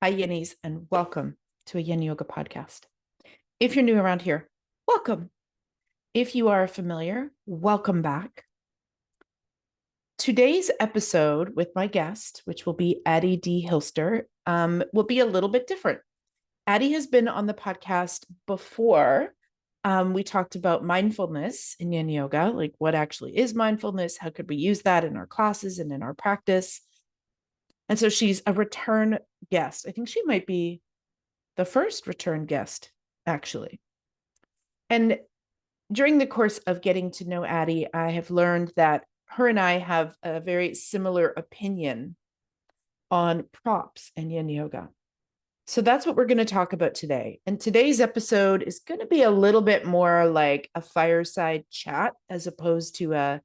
Hi, Yinnies, and welcome to a Yin Yoga podcast. If you're new around here, welcome. If you are familiar, welcome back. Today's episode with my guest, which will be Addie deHilster, will be a little bit different. Addie has been on the podcast before. We talked about mindfulness in Yin Yoga, like what actually is mindfulness, how could we use that in our classes and in our practice. And so she's a return guest. I think she might be the first return guest, actually. And during the course of getting to know Addie, I have learned that her and I have a very similar opinion on props and Yin Yoga. So that's what we're going to talk about today. And today's episode is going to be a little bit more like a fireside chat as opposed to a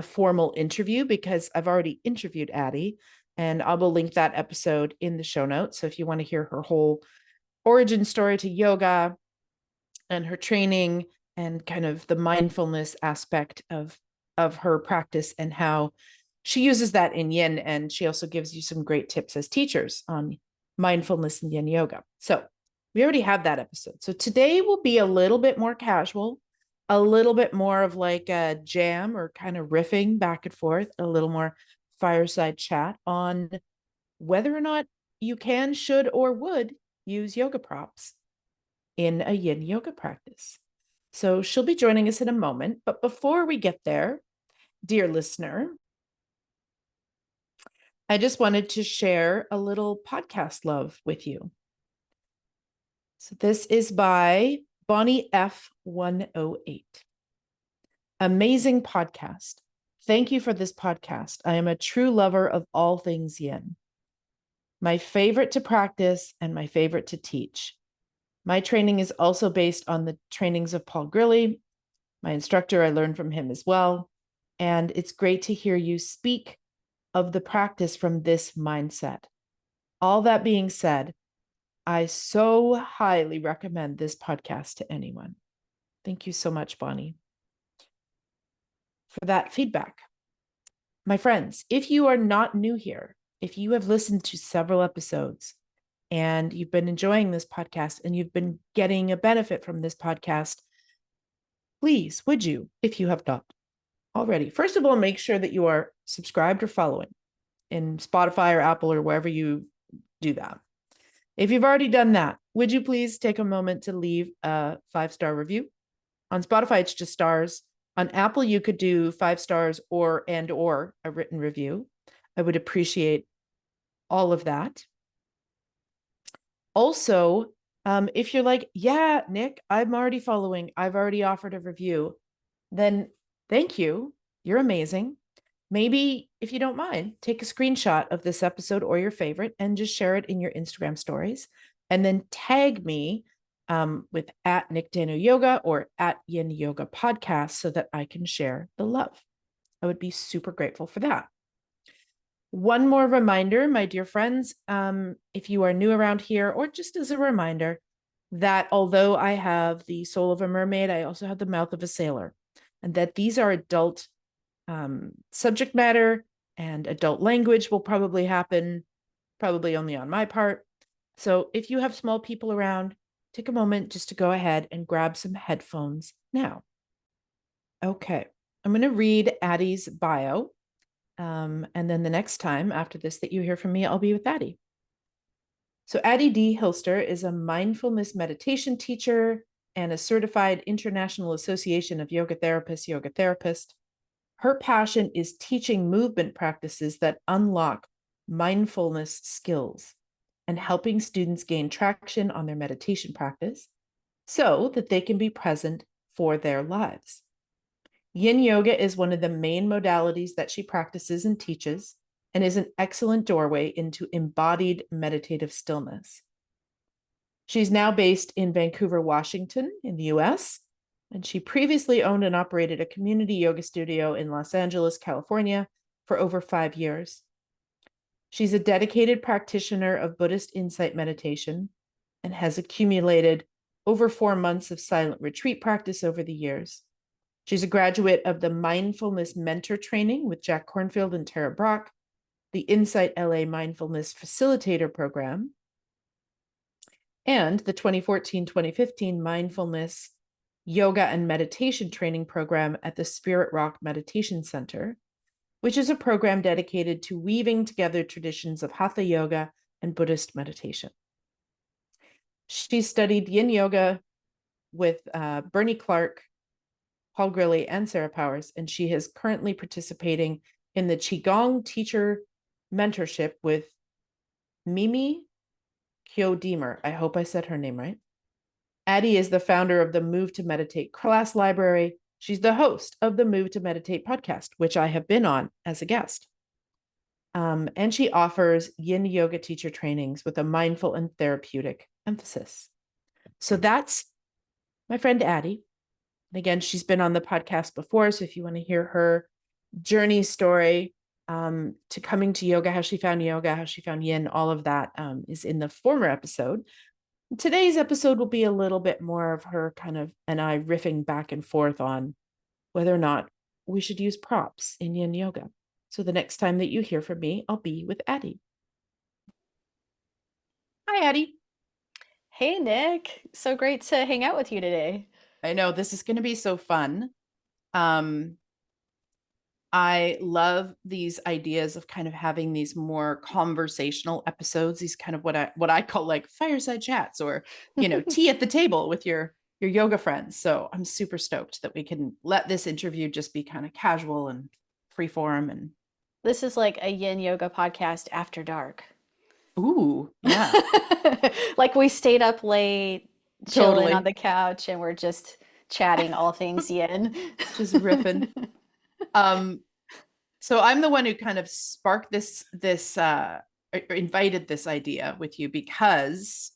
formal interview, because I've already interviewed Addie, and I will link that episode in the show notes. So if you want to hear her whole origin story to yoga and her training and kind of the mindfulness aspect of her practice and how she uses that in Yin. And she also gives you some great tips as teachers on mindfulness and Yin Yoga. So we already have that episode. So today will be a little bit more casual, a little bit more of like a jam or kind of riffing back and forth, a little more fireside chat on whether or not you can, should, or would use yoga props in a Yin Yoga practice. So she'll be joining us in a moment. But before we get there, dear listener, I just wanted to share a little podcast love with you. So this is by Bonnie F108. Amazing podcast. Thank you for this podcast. I am a true lover of all things Yin. My favorite to practice and my favorite to teach. My training is also based on the trainings of Paul Grilly. My instructor, I learned from him as well. And it's great to hear you speak of the practice from this mindset. All that being said, I so highly recommend this podcast to anyone. Thank you so much, Bonnie, for that feedback. My friends, if you are not new here, if you have listened to several episodes and you've been enjoying this podcast and you've been getting a benefit from this podcast, please, would you, if you have not already, first of all, make sure that you are subscribed or following in Spotify or Apple or wherever you do that. If you've already done that, would you please take a moment to leave a 5-star review? On Spotify, it's just stars. On Apple, you could do 5 stars or a written review. I would appreciate all of that. Also, if you're like, yeah, Nick, I'm already following, I've already offered a review, then thank you. You're amazing. Maybe if you don't mind, take a screenshot of this episode or your favorite and just share it in your Instagram stories, and then tag me with @NickDanoYoga or @Yin Yoga Podcast so that I can share the love. I would be super grateful for that. One more reminder, my dear friends, if you are new around here, or just as a reminder, that although I have the soul of a mermaid, I also have the mouth of a sailor, and that these are adult subject matter, and adult language will probably happen, probably only on my part. So if you have small people around, take a moment just to go ahead and grab some headphones now. Okay, I'm going to read Addie's bio. And then the next time after this that you hear from me, I'll be with Addie. So Addie deHilster is a mindfulness meditation teacher and a certified International Association of Yoga Therapists yoga therapist. Her passion is teaching movement practices that unlock mindfulness skills and helping students gain traction on their meditation practice so that they can be present for their lives. Yin Yoga is one of the main modalities that she practices and teaches, and is an excellent doorway into embodied meditative stillness. She's now based in Vancouver, Washington, in the US, and she previously owned and operated a community yoga studio in Los Angeles, California, for over 5 years. She's a dedicated practitioner of Buddhist insight meditation and has accumulated over 4 months of silent retreat practice over the years. She's a graduate of the Mindfulness Mentor Training with Jack Kornfield and Tara Brock, the Insight LA Mindfulness Facilitator Program, and the 2014-2015 Mindfulness Yoga and Meditation Training Program at the Spirit Rock Meditation Center, which is a program dedicated to weaving together traditions of Hatha Yoga and Buddhist meditation. She studied Yin Yoga with Bernie Clark, Paul Grilly, and Sarah Powers, and she is currently participating in the Qigong teacher mentorship with Mimi Kyo-Deemer. I hope I said her name right. Addie is the founder of the Move to Meditate class library. She's the host of the Move to Meditate podcast, which I have been on as a guest. And she offers Yin Yoga teacher trainings with a mindful and therapeutic emphasis. So that's my friend Addie. And again, she's been on the podcast before. So if you want to hear her journey story to coming to yoga, how she found yin, all of that is in the former episode. Today's episode will be a little bit more of her and I riffing back and forth on whether or not we should use props in yin yoga. So the next time that you hear from me, I'll be with Addie. Hi, Addie. Hey, Nick. So great to hang out with you today. I know this is going to be so fun. I love these ideas of kind of having these more conversational episodes, these kind of what I call like fireside chats, or, tea at the table with your yoga friends. So I'm super stoked that we can let this interview just be kind of casual and free form. And this is like a Yin Yoga podcast after dark. Ooh, yeah. Like we stayed up late, chilling Totally. on the couch, and we're just chatting all things yin. Just riffing. So I'm the one who kind of sparked this invited this idea with you because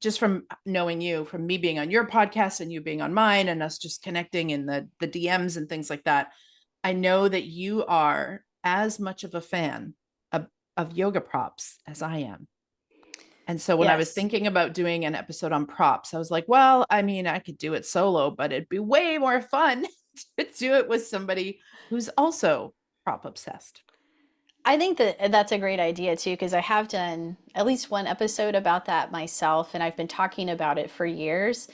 just from knowing you, from me being on your podcast and you being on mine and us just connecting in the DMs and things like that, I know that you are as much of a fan of yoga props as I am. And so when I was thinking about doing an episode on props, I was like, well, I mean, I could do it solo, but it'd be way more fun to do it with somebody who's also prop obsessed. I think that that's a great idea too, because I have done at least one episode about that myself, and I've been talking about it for years.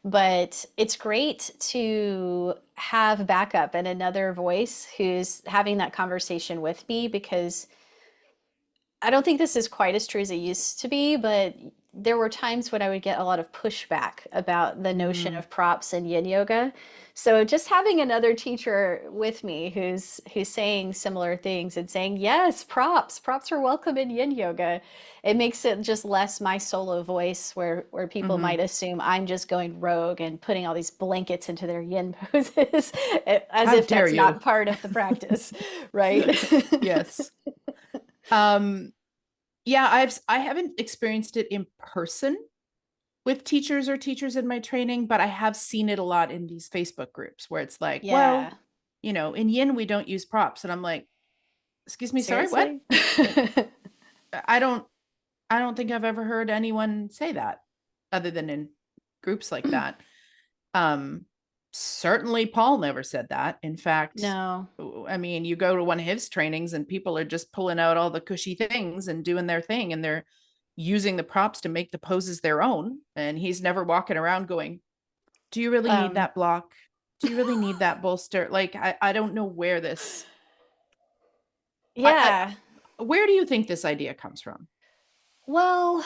But it's great to have backup and another voice who's having that conversation with me, because I don't think this is quite as true as it used to be, but there were times when I would get a lot of pushback about the notion of props in yin yoga. So just having another teacher with me who's saying similar things and saying, yes, props are welcome in yin yoga. It makes it just less my solo voice where people might assume I'm just going rogue and putting all these blankets into their yin poses as if that's not part of the practice, right? Yes. Yeah, I haven't experienced it in person with teachers in my training, but I have seen it a lot in these Facebook groups where it's like, well, in yin, we don't use props. And I'm like, excuse me, seriously? Sorry, what? I don't think I've ever heard anyone say that other than in groups like that. Certainly Paul never said that. In fact, no. I mean, you go to one of his trainings and people are just pulling out all the cushy things and doing their thing, and they're using the props to make the poses their own. And he's never walking around going, do you really need that block? Do you really need that bolster? Like, I don't know where this. Yeah. Where do you think this idea comes from? Well,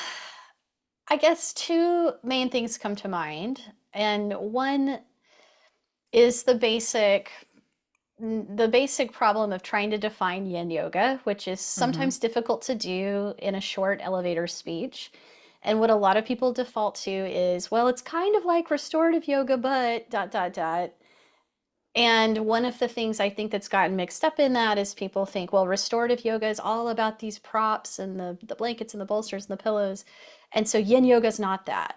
I guess two main things come to mind. And one is the basic problem of trying to define yin yoga, which is sometimes difficult to do in a short elevator speech. And what a lot of people default to is, well, it's kind of like restorative yoga, but ... And one of the things I think that's gotten mixed up in that is people think, well, restorative yoga is all about these props and the blankets and the bolsters and the pillows. And so yin yoga is not that.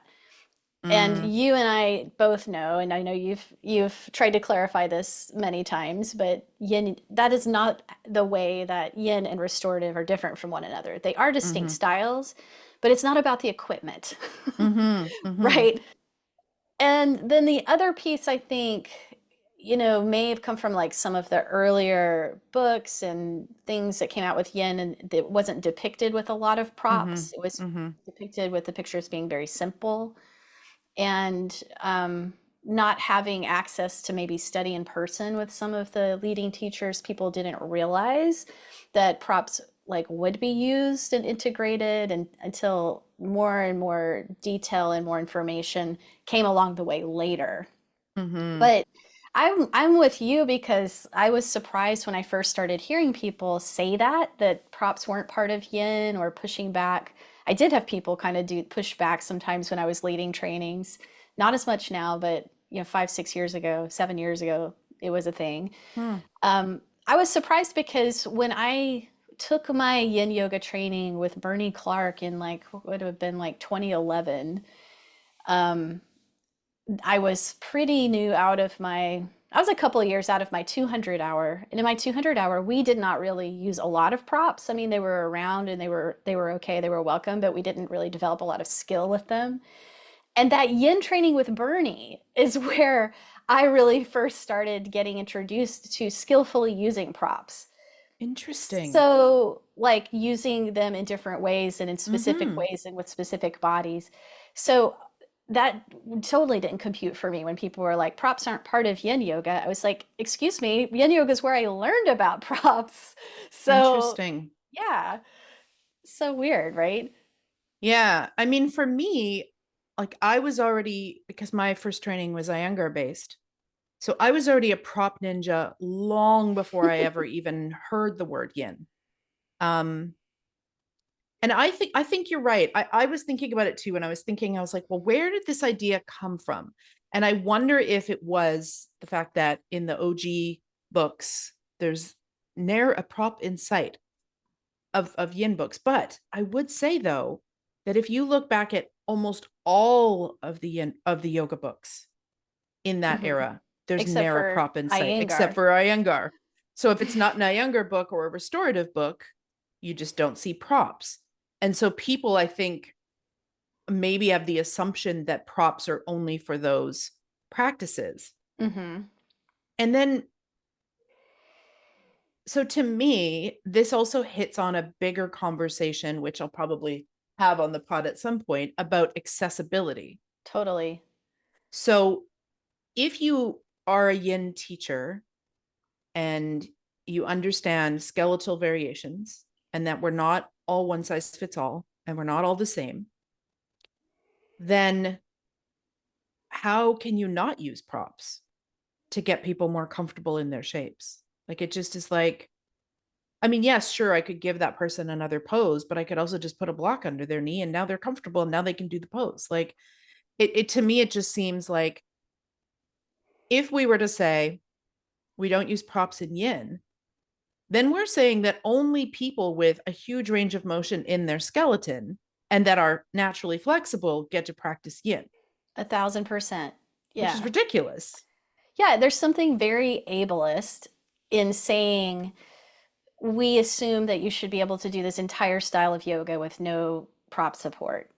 And you and I both know, and I know you've tried to clarify this many times, but yin, that is not the way that yin and restorative are different from one another. They are distinct styles, but it's not about the equipment, right? And then the other piece, I think, may have come from like some of the earlier books and things that came out with yin, and it wasn't depicted with a lot of Mm-hmm. props. It was Mm-hmm. depicted with the pictures being very simple, and not having access to maybe study in person with some of the leading teachers, people didn't realize that props like would be used and integrated, and until more and more detail and more information came along the way later. Mm-hmm. But I'm with you, because I was surprised when I first started hearing people say that props weren't part of yin, or pushing back. I did have people kind of do push back sometimes when I was leading trainings. Not as much now, but 5, 6 years ago, 7 years ago, it was a thing. Hmm. I was surprised because when I took my yin yoga training with Bernie Clark in like what would have been like 2011, um, I was pretty new out of my, I was a couple of years out of my 200 hour. And in my 200 hour, we did not really use a lot of props. I mean, they were around and they were okay, they were welcome, but we didn't really develop a lot of skill with them. And that yin training with Bernie is where I really first started getting introduced to skillfully using props. Interesting. So, like using them in different ways and in specific Mm-hmm. ways and with specific bodies. So, that totally didn't compute for me when people were like, props aren't part of yin yoga. I was like, excuse me, yin yoga is where I learned about props. So, Interesting. yeah, so weird, right? Yeah. I mean, for me, like I was already, because my first training was Iyengar based. So I was already a prop ninja long before I ever even heard the word yin. Um, and I think you're right. I was thinking about it too, and I was like, well, where did this idea come from? And I wonder if it was the fact that in the OG books, there's ne'er a prop in sight of yin books. But I would say though that if you look back at almost all of the yin of the yoga books in that Hmm. era, there's Except ne'er a for prop in sight except Iyengar. for Iyengar. So if it's not an Iyengar book or a restorative book, you just don't see props. And so people, I think, maybe have the assumption that props are only for those practices. Hmm. And then, so to me, this also hits on a bigger conversation, which I'll probably have on the pod at some point, about accessibility. Totally. So if you are a yin teacher and you understand skeletal variations and that we're not all one size fits all and we're not all the same, then how can you not use props to get people more comfortable in their shapes? Like it just is like, I mean, yes, sure, I could give that person another pose, but I could also just put a block under their knee and now they're comfortable and now they can do the pose. Like it to me, it just seems like if we were to say we don't use props in yin, then we're saying that only people with a huge range of motion in their skeleton and that are naturally flexible get to practice yin, 1,000%. which is Yeah. ridiculous. Yeah, there's something very ableist in saying we assume that you should be able to do this entire style of yoga with no prop support,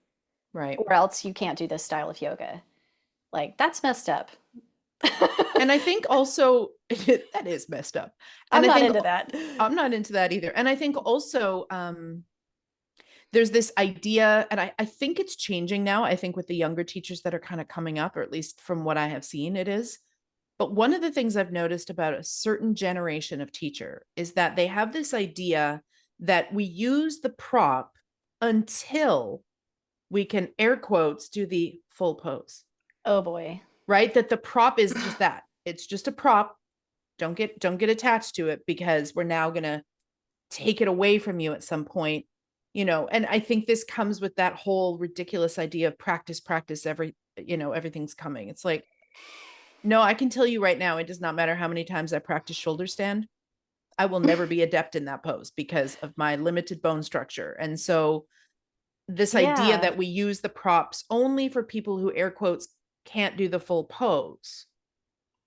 Right. or else you can't do this style of yoga. Like, that's messed up. And I think also that is messed up. And I'm I not think into that. I'm not into that either. And I think also there's this idea, and I think it's changing now. I think with the younger teachers that are kind of coming up, or at least from what I have seen, it is. But one of the things I've noticed about a certain generation of teacher is that they have this idea that we use the prop until we can air quotes do the full pose, Oh boy. right? That the prop is just that. It's just a prop. Don't get attached to it because we're now going to take it away from you at some point, and I think this comes with that whole ridiculous idea of practice everything's coming. It's like, no, I can tell you right now, it does not matter how many times I practice shoulder stand, I will never be adept in that pose because of my limited bone structure. And so this idea Yeah. that we use the props only for people who air quotes can't do the full pose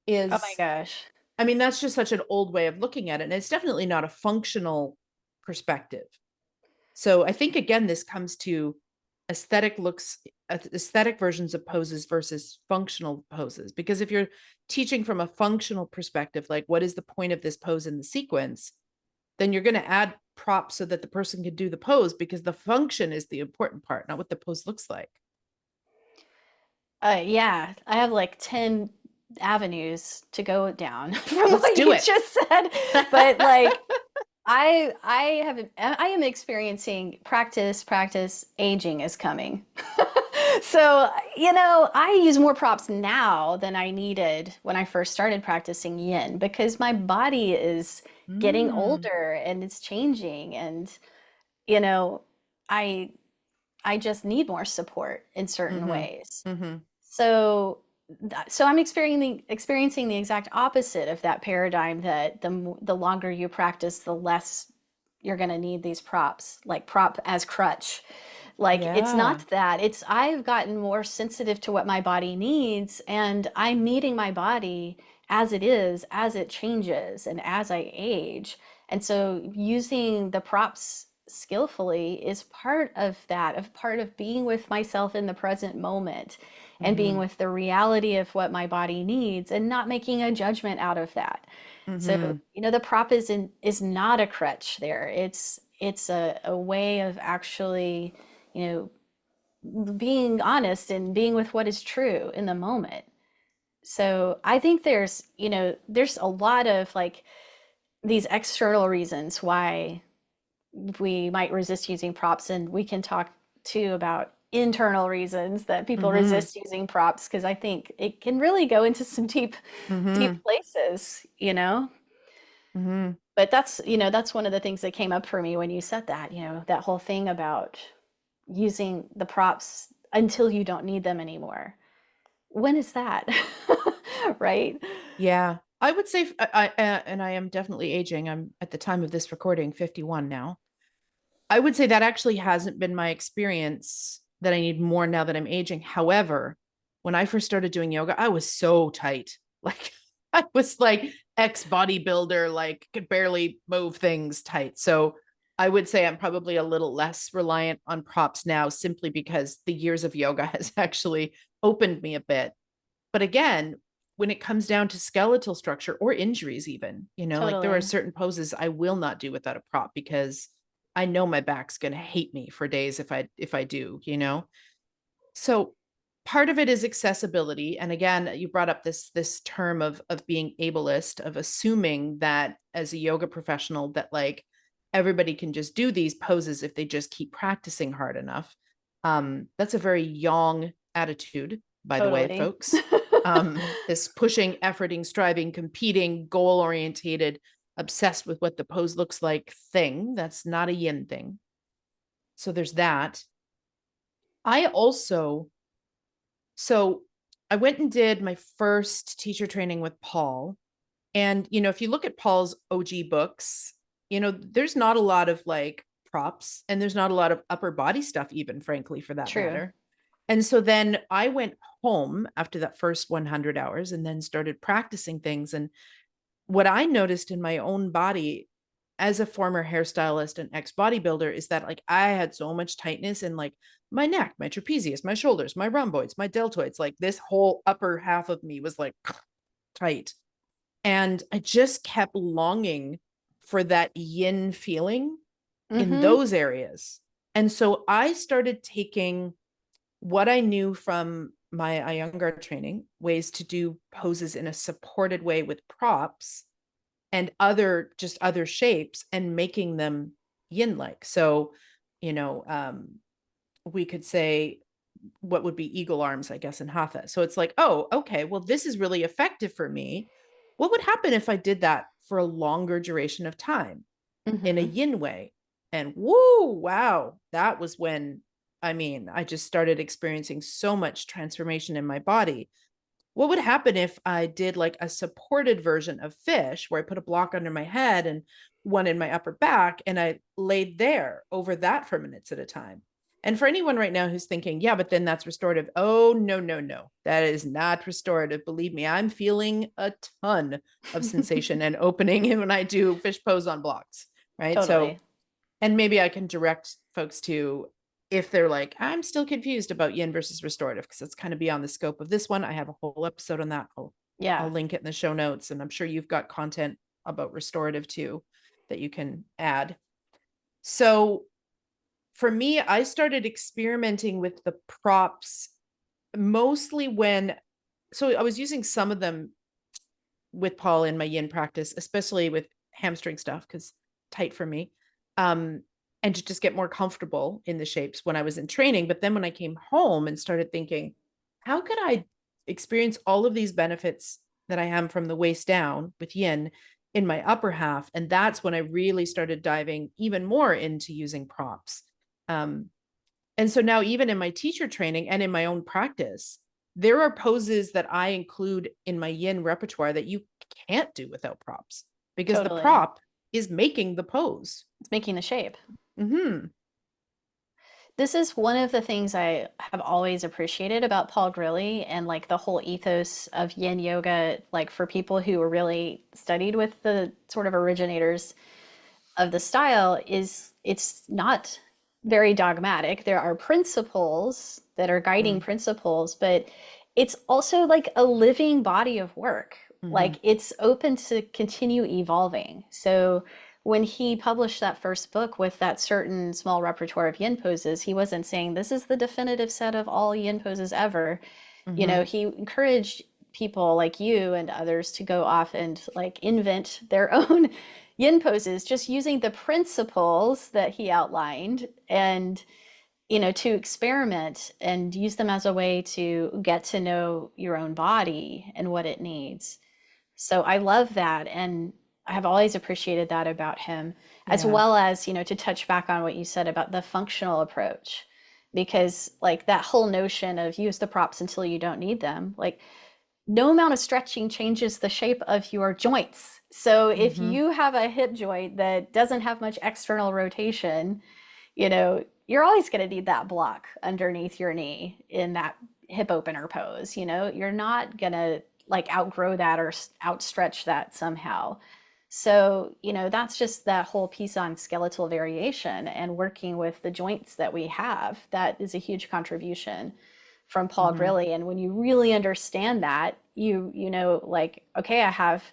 Oh my is, gosh. I mean, that's just such an old way of looking at it. And it's definitely not a functional perspective. So I think again, this comes to aesthetic versions of poses versus functional poses. Because if you're teaching from a functional perspective, like what is the point of this pose in the sequence, then you're going to add props so that the person can do the pose, because the function is the important part, not what the pose looks like. Yeah, I have like 10 avenues to go down from Let's what do you it. just said. But like I am experiencing practice, aging is coming. So, I use more props now than I needed when I first started practicing yin because my body is getting Mm, older and it's changing and you know, I I just need more support in certain mm-hmm, ways. mm-hmm, So so I'm experiencing the exact opposite of that paradigm that the longer you practice, the less you're going to need these props, like prop as crutch. Like it's yeah. not that. It's I've gotten more sensitive to what my body needs and I'm meeting my body as it is, as it changes and as I age. And so using the props skillfully is part of that, of part of being with myself in the present moment and being Mm-hmm, with the reality of what my body needs and not making a judgment out of that. So, mm-hmm, the prop is not a crutch there. It's a way of actually, you being honest and being with what is true in the moment. So I think there's a lot of like these external reasons why we might resist using props, and we can talk too about internal reasons that people mm-hmm, resist using props because I think it can really go into some deep mm-hmm, places. mm-hmm. But that's one of the things that came up for me when you said that, that whole thing about using the props until you don't need them anymore. When is that? Right? Yeah. I would say, and I am definitely aging. I'm at the time of this recording, 51 now. I would say that actually hasn't been my experience, that I need more now that I'm aging. However, when I first started doing yoga, I was so tight. Like I was like ex bodybuilder, like could barely move things tight. So I would say I'm probably a little less reliant on props now, simply because the years of yoga has actually opened me a bit. But again, when it comes down to skeletal structure or injuries, even, like there are Totally. certain poses I will not do without a prop, because I know my back's going to hate me for days if I do. So part of it is accessibility. And again, you brought up this term of being ableist, of assuming that as a yoga professional that like everybody can just do these poses if they just keep practicing hard enough. That's a very young attitude, by the way, Totally. folks. This pushing, efforting, striving, competing, goal orientated, obsessed with what the pose looks like thing. That's not a yin thing. So there's that. I also, so I went and did my first teacher training with Paul. And, if you look at Paul's OG books, there's not a lot of like props, and there's not a lot of upper body stuff, even frankly, for that True. matter. And so then I went home after that first 100 hours and then started practicing things. And what I noticed in my own body as a former hairstylist and ex bodybuilder is that like I had so much tightness in like my neck, my trapezius, my shoulders, my rhomboids, my deltoids. Like this whole upper half of me was like tight. And I just kept longing for that yin feeling in Mm-hmm. those areas. And so I started taking what I knew from my Iyengar training, ways to do poses in a supported way with props and other shapes, and making them yin like. So, you know, um, we could say what would be eagle arms, I guess, in hatha. So it's like, oh, okay, well, this is really effective for me. What would happen if I did that for a longer duration of time in a Mm-hmm. yin way? And woo, wow, that was when, I just started experiencing so much transformation in my body. What would happen if I did like a supported version of fish, where I put a block under my head and one in my upper back, and I laid there over that for minutes at a time? And for anyone right now who's thinking, yeah, but then that's restorative. Oh, no, no, no. That is not restorative. Believe me, I'm feeling a ton of sensation and opening when I do fish pose on blocks. Right. So, Totally. and maybe I can direct folks to if they're like, I'm still confused about yin versus restorative, because it's kind of beyond the scope of this one. I have a whole episode on that. I'll Yeah, link it in the show notes. And I'm sure you've got content about restorative too that you can add. So for me, I started experimenting with the props mostly so I was using some of them with Paul in my yin practice, especially with hamstring stuff, because tight for me. And to just get more comfortable in the shapes when I was in training. But then when I came home and started thinking, how could I experience all of these benefits that I am from the waist down with yin in my upper half? And that's when I really started diving even more into using props. Um, and so now, even in my teacher training and in my own practice, there are poses that I include in my yin repertoire that you can't do without props, because the totally. prop is making the pose. It's making the shape. Mm-hmm. This is one of the things I have always appreciated about Paul Grilly and like the whole ethos of Yin Yoga, like for people who are really studied with the sort of originators of the style, is it's not very dogmatic. There are principles that are guiding principles, but it's also like a living body of work. Mm-hmm. Like it's open to continue evolving. So when he published that first book with that certain small repertoire of yin poses, he wasn't saying this is the definitive set of all yin poses ever. You Mm-hmm. know, he encouraged people like you and others to go off and like invent their own yin poses just using the principles that he outlined, and to experiment and use them as a way to get to know your own body and what it needs. So I love that. And I have always appreciated that about him, as Yeah. well as, to touch back on what you said about the functional approach. Because, like, that whole notion of use the props until you don't need them, like, no amount of stretching changes the shape of your joints. So if Mm-hmm. you have a hip joint that doesn't have much external rotation, you're always going to need that block underneath your knee in that hip opener pose. You're not going to like outgrow that or outstretch that somehow. So, that's just that whole piece on skeletal variation and working with the joints that we have. That is a huge contribution from Paul Mm-hmm. Grilly. And when you really understand that, you know, like, okay, I have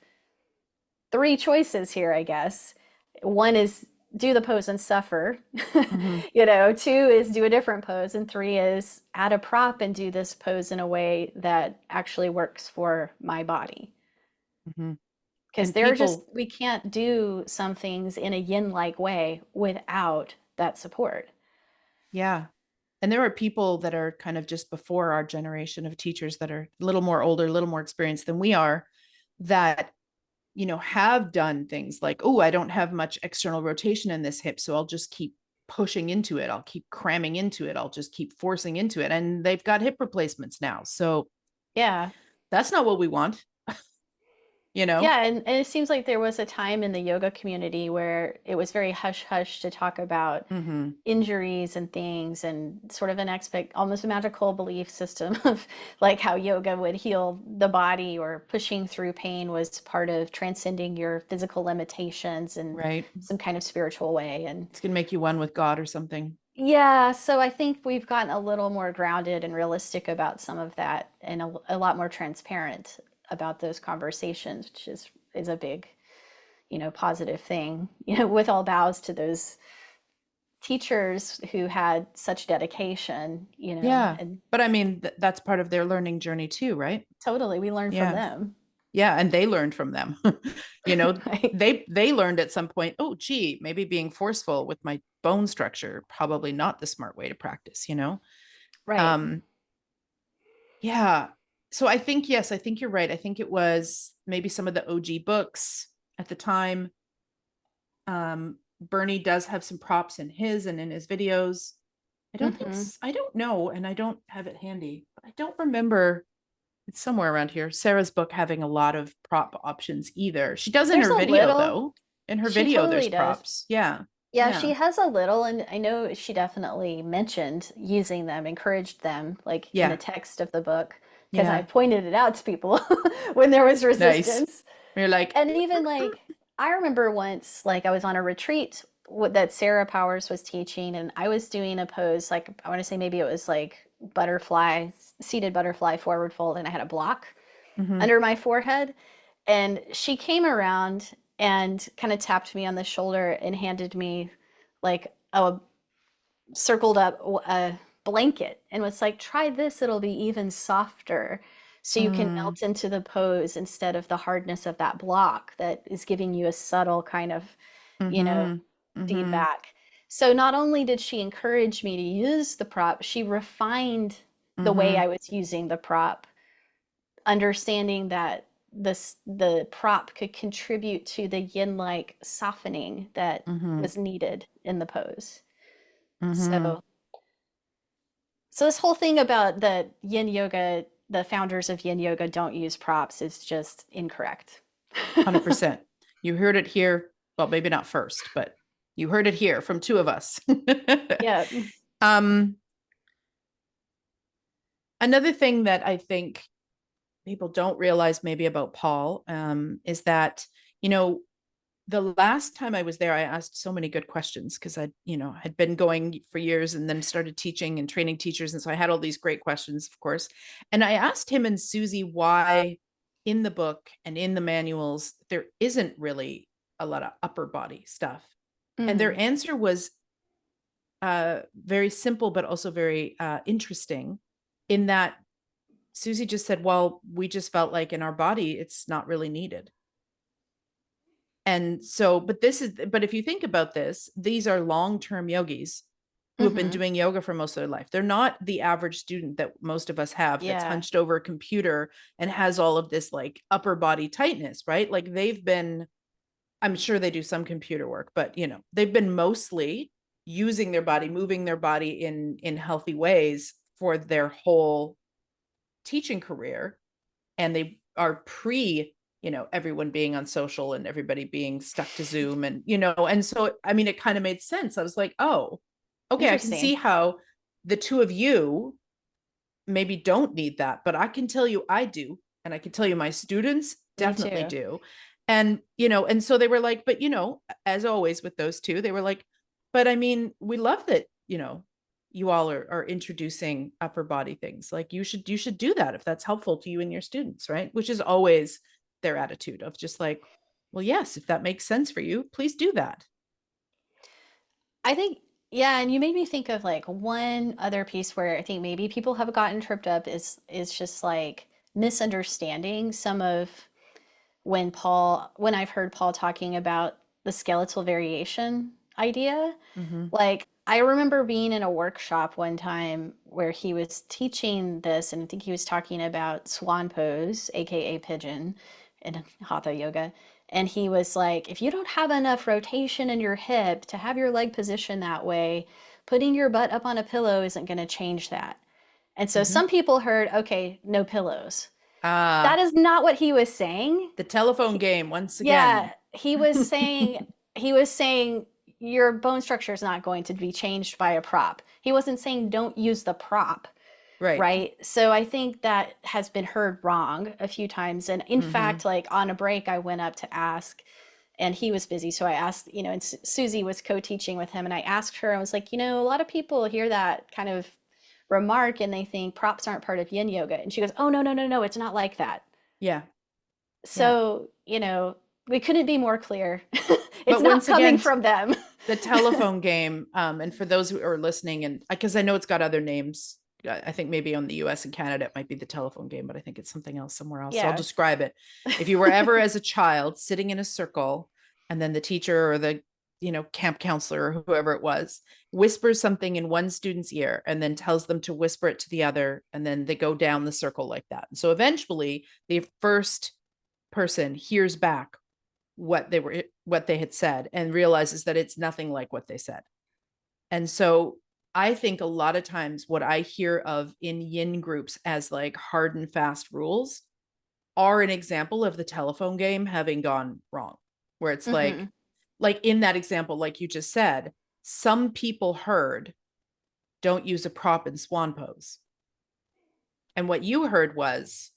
three choices here, I guess. One is do the pose and suffer. Mm-hmm. Two is do a different pose, and three is add a prop and do this pose in a way that actually works for my body. Mm-hmm. Because And they're just, people, we can't do some things in a yin like way without that support. yeah. And there are people that are kind of just before our generation of teachers that are a little more older, a little more experienced than we are, that have done things like, oh, I don't have much external rotation in this hip, so I'll just keep pushing into it. I'll keep cramming into it. I'll just keep forcing into it. And they've got hip replacements now. So Yeah. that's not what we want, you know? Yeah, and it seems like there was a time in the yoga community where it was very hush hush to talk about Mm-hmm. injuries and things, and sort of an almost a magical belief system of like how yoga would heal the body, or pushing through pain was part of transcending your physical limitations in Right. some kind of spiritual way. And It's going to make you one with God or something. yeah, so I think we've gotten a little more grounded and realistic about some of that, and a lot more transparent about those conversations, which is a big, positive thing, with all bows to those teachers who had such dedication, Yeah. and But I mean, that's part of their learning journey too, right? totally we learn from Yeah. them. Yeah. And they learned from them. you know, Right. they learned at some point, oh, gee, maybe being forceful with my bone structure, probably not the smart way to practice. Right. Um, yeah. So I think, yes, I think you're right. I think it was maybe some of the OG books at the time. Bernie does have some props in his and in his videos. Hmm. I don't know, and I don't have it handy, but I don't remember, it's somewhere around here, Sarah's book having a lot of prop options either. She does in There's her a video little. though. In her She video, there's totally does. props. Yeah. Yeah, Yeah. she has a little, and I know she definitely mentioned using them, encouraged them, like in the Yeah. text of the book, because I Yeah. pointed it out to people when there was Nice. resistance. You're like, And even like, I remember once, like, I was on a retreat that Sarah Powers was teaching, and I was doing a pose, like I want to say maybe it was like butterfly, seated butterfly forward fold, and I had a block Mm-hmm. under my forehead. And she came around and kind of tapped me on the shoulder and handed me like a circled up a blanket and was like, try this, it'll be even softer. So you can Mm-hmm. melt into the pose instead of the hardness of that block that is giving you a subtle kind of, you know, Mm-hmm. Mm-hmm. feedback. So not only did she encourage me to use the prop, she refined the way Mm-hmm. I was using the prop, understanding that the prop could contribute to the yin-like softening that Mm-hmm. was needed in the pose. Mm-hmm. So this whole thing about the yin yoga, the founders of yin yoga don't use props is just incorrect. 100%. You heard it here. Well, maybe not first, but you heard it here from two of us. Yeah. um, Another thing that I think people don't realize maybe about Paul is that, you know, the last time I was there, I asked so many good questions because I, had been going for years and then started teaching and training teachers. And so I had all these great questions, of course. And I asked him and Susie why in the book and in the manuals, there isn't really a lot of upper body stuff. And their Mm. answer was very simple, but also very interesting in that Susie just said, well, we just felt like in our body, it's not really needed. And so, but if you think about this, these are long-term yogis who have been Mm-hmm. doing yoga for most of their life. They're not the average student that most of us have that's Yeah. hunched over a computer and has all of this like upper body tightness, right? Like I'm sure they do some computer work, but they've been mostly using their body, moving their body in healthy ways for their whole teaching career. And they are everyone being on social and everybody being stuck to Zoom and so I mean it kind of made sense. I was like, oh, okay, I can Interesting. see how the two of you maybe don't need that, but I can tell you I do, and I can tell you my students Me definitely too. do. And and so they were like, but as always with those two, they were like, but I mean, we love that you all are introducing upper body things. Like you should do that if that's helpful to you and your students, right? Which is always their attitude of just like, well, yes, if that makes sense for you, please do that. I think, yeah, and you made me think of like one other piece where I think maybe people have gotten tripped up is just like misunderstanding some of when I've heard Paul talking about the skeletal variation idea. Mm-hmm. Like, I remember being in a workshop one time where he was teaching this, and I think he was talking about swan pose, aka pigeon, in hatha yoga. And he was like, if you don't have enough rotation in your hip to have your leg positioned that way, putting your butt up on a pillow isn't going to change that. And so Mm-hmm. some people heard, okay, no pillows. That Ah, is not what he was saying. the telephone He, game once again. yeah, he was saying your bone structure is not going to be changed by a prop. He wasn't saying don't use the prop, Right. right? So I think that has been heard wrong a few times. And in Mm-hmm. fact, like on a break, I went up to ask, and he was busy. So I asked, and Susie was co-teaching with him, and I asked her, I was like, a lot of people hear that kind of remark and they think props aren't part of yin yoga. And she goes, oh, no, no, no, no, it's not like that. Yeah. Yeah. So, we couldn't be more clear. It's But not once coming again, from them. the telephone game, and for those who are listening, and because I know it's got other names, I think maybe on the US and Canada, it might be the telephone game, but I think it's something else somewhere else. So I'll Yeah. describe it. If you were ever as a child sitting in a circle and then the teacher or the, camp counselor or whoever it was, whispers something in one student's ear and then tells them to whisper it to the other. And then they go down the circle like that. And so eventually the first person hears back what they had said and realizes that it's nothing like what they said. And so I think a lot of times what I hear of in yin groups as like hard and fast rules are an example of the telephone game having gone wrong, where it's Hmm. like in that example, like you just said, some people heard don't use a prop in swan pose. And what you heard was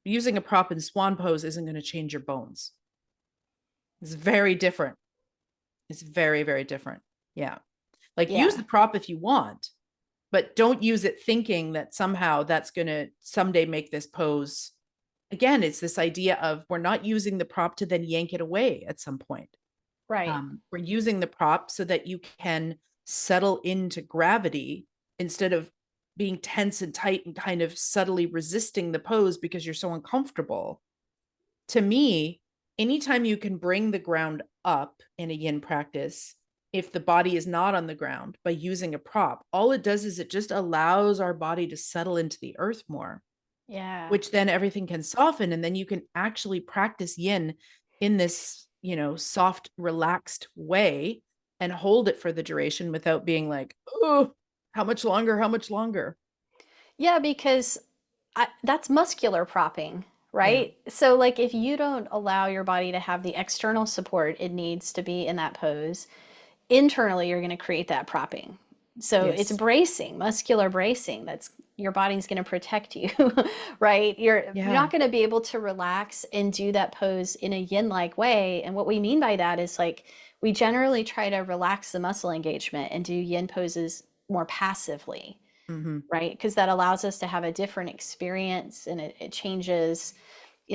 using a prop in swan pose isn't going to change your bones. It's very different. It's very, very different. Yeah. Like use Yeah. the prop if you want, but don't use it thinking that somehow that's going to someday make this pose. Again, it's this idea of we're not using the prop to then yank it away at some point. Right. We're using the prop so that you can settle into gravity instead of being tense and tight and kind of subtly resisting the pose because you're so uncomfortable. To me, anytime you can bring the ground up in a yin practice, if the body is not on the ground by using a prop, all it does is it just allows our body to settle into the earth more, Yeah. which then everything can soften. And then you can actually practice yin in this, soft, relaxed way and hold it for the duration without being like, oh, how much longer? How much longer? Yeah, because that's muscular propping, Yeah. right? So, like, if you don't allow your body to have the external support it needs to be in that pose, internally you're going to create that propping. So it's Yes. bracing, muscular bracing. That's your body's going to protect you, right? You're Yeah. not going to be able to relax and do that pose in a yin-like way. And what we mean by that is like we generally try to relax the muscle engagement and do yin poses more passively, Mm-hmm. right? Because that allows us to have a different experience and it changes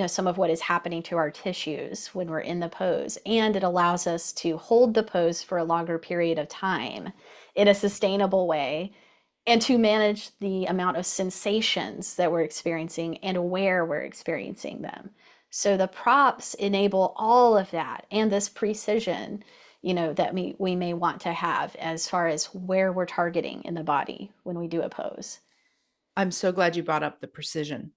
some of what is happening to our tissues when we're in the pose, and it allows us to hold the pose for a longer period of time in a sustainable way, and to manage the amount of sensations that we're experiencing and where we're experiencing them. So the props enable all of that and this precision that we may want to have as far as where we're targeting in the body when we do a pose. I'm so glad you brought up the precision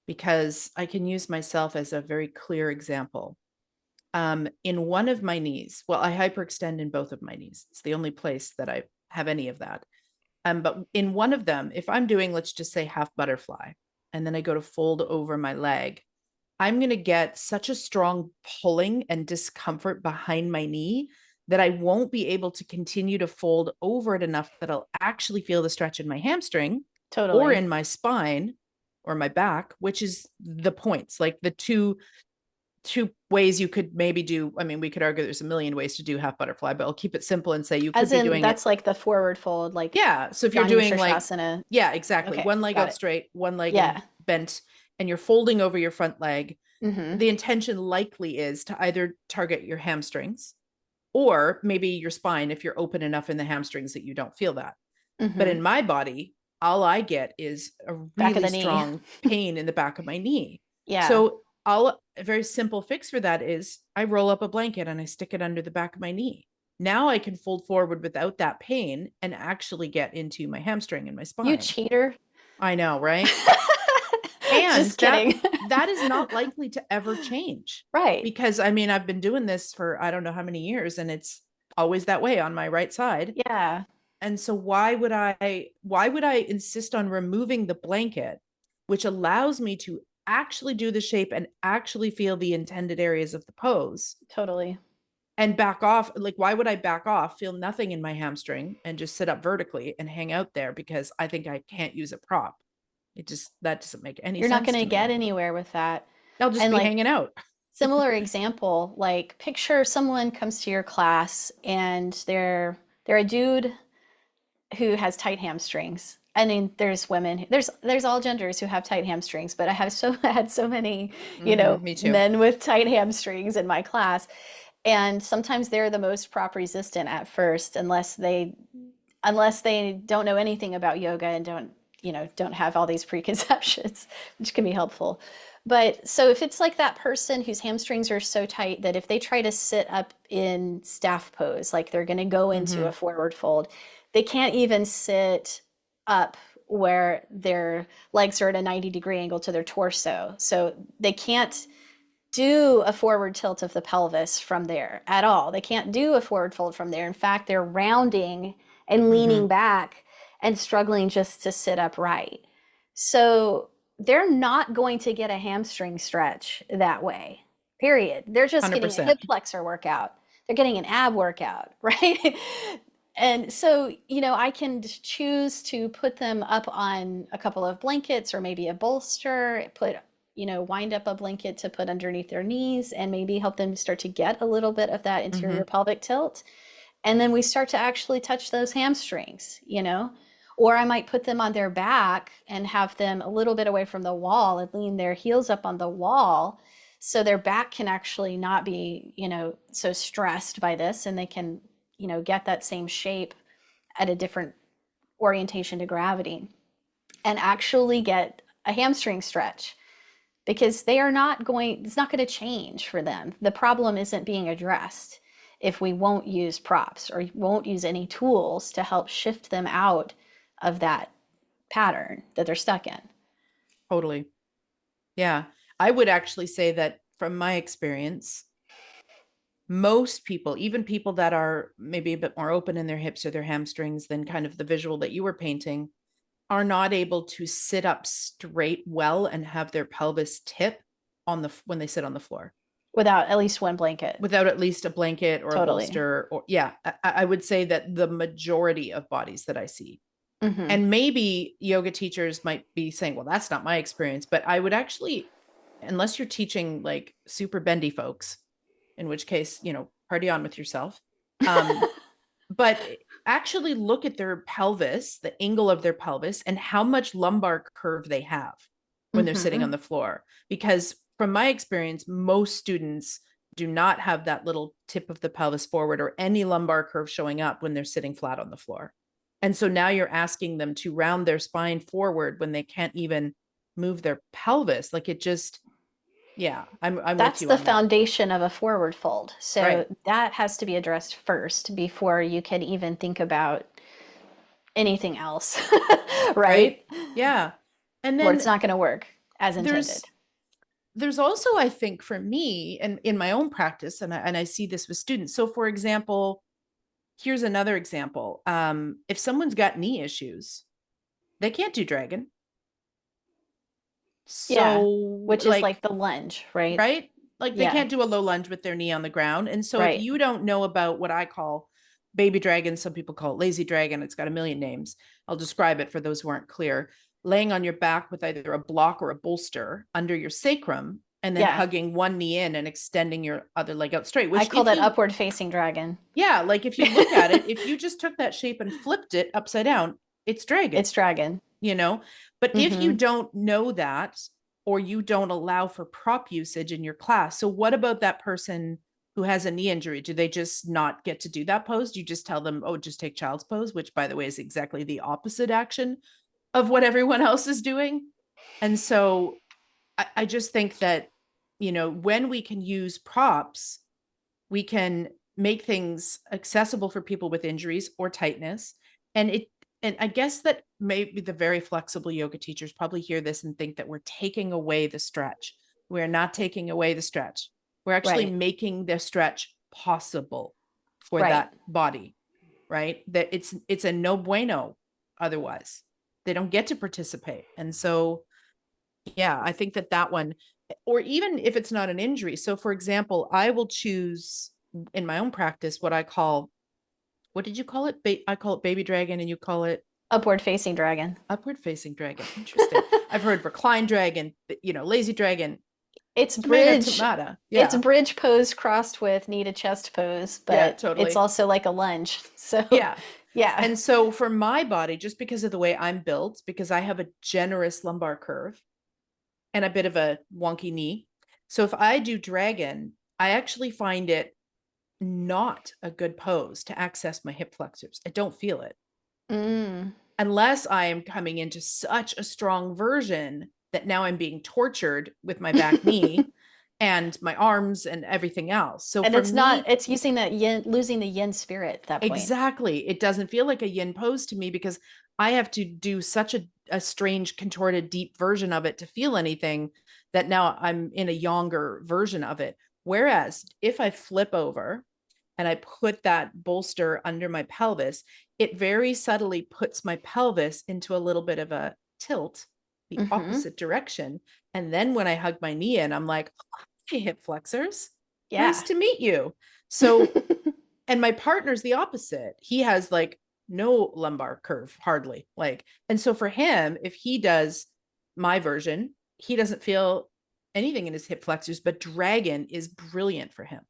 because I can use myself as a very clear example. In one of my knees, well, I hyperextend in both of my knees. It's the only place that I have any of that. But in one of them, if I'm doing, let's just say half butterfly, and then I go to fold over my leg, I'm going to get such a strong pulling and discomfort behind my knee that I won't be able to continue to fold over it enough that I'll actually feel the stretch in my hamstring or Totally. in my spine or my back, which is the points, like the two ways you could maybe do. I mean, we could argue there's a million ways to do half butterfly, but I'll keep it simple and say you could As be in, doing it. that's like the forward fold, like Yeah. So if you're Janu doing like, Shirshasana. yeah, exactly. Okay, One leg got out it. straight, one leg Yeah. in bent, and you're folding over your front leg, Mm-hmm. the intention likely is to either target your hamstrings or maybe your spine if you're open enough in the hamstrings that you don't feel that. But Mm-hmm. in my body, all I get is a Back of really the knee. strong pain in the back of my knee. Yeah. So a very simple fix for that is I roll up a blanket and I stick it under the back of my knee. Now I can fold forward without that pain and actually get into my hamstring and my You spine. cheater. I know, right? And Just that kidding. that is not likely to ever change Right. because I mean I've been doing this for I don't know how many years and it's always that way on my right side. Yeah. And so why would I insist on removing the blanket, which allows me to actually do the shape and actually feel the intended areas of the pose Totally. and back off? Like, why would I back off, feel nothing in my hamstring and just sit up vertically and hang out there because I think I can't use a prop? That doesn't make any You're not sense going to to get me. anywhere with that. I'll just And be like, hanging out. similar example, like picture someone comes to your class and they're a dude who has tight hamstrings. I mean, there's women, there's all genders who have tight hamstrings, but I have had so many, Me too. men with tight hamstrings in my class. And sometimes they're the most prop resistant at first, unless they don't know anything about yoga and don't have all these preconceptions, which can be helpful. But so if it's like that person whose hamstrings are so tight that if they try to sit up in staff pose, like they're going to go into Mm-hmm. a forward fold, they can't even sit up where their legs are at a 90-degree angle to their torso. So they can't do a forward tilt of the pelvis from there at all. They can't do a forward fold from there. In fact, they're rounding and Mm-hmm. leaning back and struggling just to sit upright. So they're not going to get a hamstring stretch that way, period. They're just getting a 100%. hip flexor workout. They're getting an ab workout, right? And so, I can choose to put them up on a couple of blankets or maybe a bolster, put wind up a blanket to put underneath their knees and maybe help them start to get a little bit of that Mm-hmm. interior pelvic tilt. And then we start to actually touch those hamstrings. Or I might put them on their back and have them a little bit away from the wall and lean their heels up on the wall so their back can actually not be, so stressed by this, and they can, get that same shape at a different orientation to gravity and actually get a hamstring stretch, because it's not going to change for them. The problem isn't being addressed if we won't use props or won't use any tools to help shift them out of that pattern that they're stuck in. Totally. Yeah. I would actually say that from my experience, most people, even people that are maybe a bit more open in their hips or their hamstrings than kind of the visual that you were painting, are not able to sit up straight well and have their pelvis tip when they sit on the floor Without at least one blanket. without at least a blanket or a Totally. bolster. Or I would say that the majority of bodies that I see, Mm-hmm. and maybe yoga teachers might be saying, well, that's not my experience, but I would actually, unless you're teaching like super bendy folks, in which case, party on with yourself. But actually look at their pelvis, the angle of their pelvis, and how much lumbar curve they have when they're sitting on the floor. Because from my experience, most students do not have that little tip of the pelvis forward or any lumbar curve showing up when they're sitting flat on the floor. And so now you're asking them to round their spine forward when they can't even move their pelvis. Like it just, yeah, I'm That's with you the on that. foundation of a forward fold. So Right. that has to be addressed first before you can even think about anything else, right? Yeah. And Or it's then not going to work as intended. there's also, I think for me and in my own practice, and I see this with students. So for example, here's another example. If someone's got knee issues, they can't do dragon. Yeah, So which is like the lunge, right? right? Like they Yeah, can't do a low lunge with their knee on the ground. And so if right. you don't know about what I call baby dragon, some people call it lazy dragon, it's got a million names. I'll describe it for those who aren't clear. Laying on your back with either a block or a bolster under your sacrum, and then Yeah, hugging one knee in and extending your other leg out straight, I which call that upward facing dragon. yeah, like if you look at it, if you just took that shape and flipped it upside down, it's dragon, It's dragon. you know? But if you Mm-hmm. don't know that, or you don't allow for prop usage in your class, so what about that person who has a knee injury? Do they just not get to do that pose? Do you just tell them, oh, just take child's pose, which by the way is exactly the opposite action of what everyone else is doing? And so I just think that, when we can use props, we can make things accessible for people with injuries or tightness. And I guess that maybe the very flexible yoga teachers probably hear this and think that we're taking away the stretch. We're not taking away the stretch. We're actually Right, making the stretch possible for right. that body, right? That it's a no bueno otherwise. They don't get to participate. And so yeah, I think that one, or even if it's not an injury. So for example, I will choose in my own practice what I call, what did you call it? I call it baby dragon and you call it Upward facing dragon. upward facing dragon. Interesting. I've heard recline dragon, lazy dragon, It's tomato, bridge. tomato. It's Yeah. bridge pose crossed with knee to chest pose, Yeah, but it's totally. also like a lunge. So, Yeah. yeah. And so for my body, just because of the way I'm built, because I have a generous lumbar curve and a bit of a wonky knee. So if I do dragon, I actually find it not a good pose to access my hip flexors. I don't feel it Mm. unless I am coming into such a strong version that now I'm being tortured with my back knee and my arms and everything else. So And for it's not, me, it's using that yin, losing the yin spirit at that point. exactly, it doesn't feel like a yin pose to me because I have to do such a strange, contorted, deep version of it to feel anything that now I'm in a younger version of it. Whereas if I flip over and I put that bolster under my pelvis, it very subtly puts my pelvis into a little bit of a tilt, the Mm-hmm. opposite direction. And then when I hug my knee in, I'm like, oh, hey, hip flexors, nice Yeah. to meet you. So, and my partner's the opposite. He has like no lumbar curve, hardly like. And so for him, if he does my version, he doesn't feel anything in his hip flexors, but dragon is brilliant for him.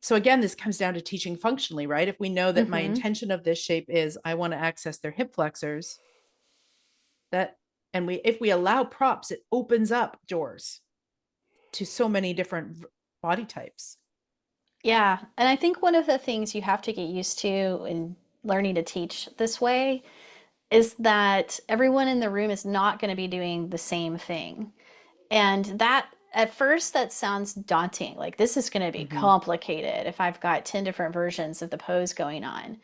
So again, this comes down to teaching functionally, right? If we know that my intention of this shape is I want to access their hip flexors, if we allow props, it opens up doors to so many different body types. Yeah. And I think one of the things you have to get used to in learning to teach this way is that everyone in the room is not going to be doing the same thing. And that, at first, that sounds daunting. Like, this is going to be complicated if I've got 10 different versions of the pose going on.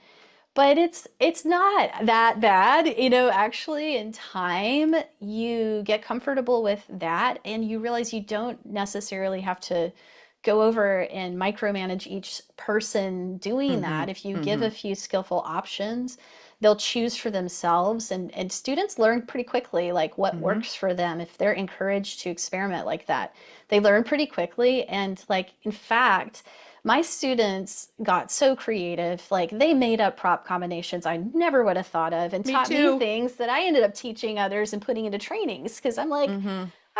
But it's not that bad, actually. In time, you get comfortable with that and you realize you don't necessarily have to go over and micromanage each person doing that. If you give a few skillful options, they'll choose for themselves, and students learn pretty quickly like what works for them if they're encouraged to experiment like that. They learn pretty quickly, and like, in fact, my students got so creative. Like, they made up prop combinations I never would have thought of and taught me things that I ended up teaching others and putting into trainings, because I'm like, I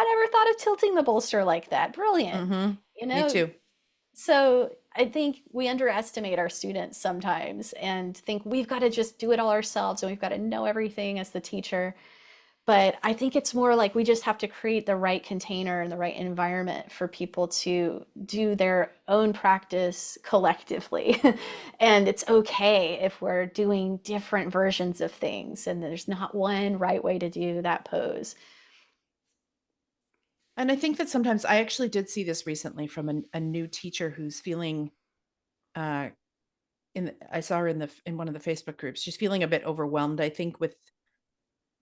never thought of tilting the bolster like that. Brilliant. Me too. So I think we underestimate our students sometimes and think we've got to just do it all ourselves and we've got to know everything as the teacher. But I think it's more like we just have to create the right container and the right environment for people to do their own practice collectively. And it's okay if we're doing different versions of things and there's not one right way to do that pose. And I think that sometimes I actually did see this recently from a new teacher who's feeling, I saw her in one of the Facebook groups. She's feeling a bit overwhelmed, I think,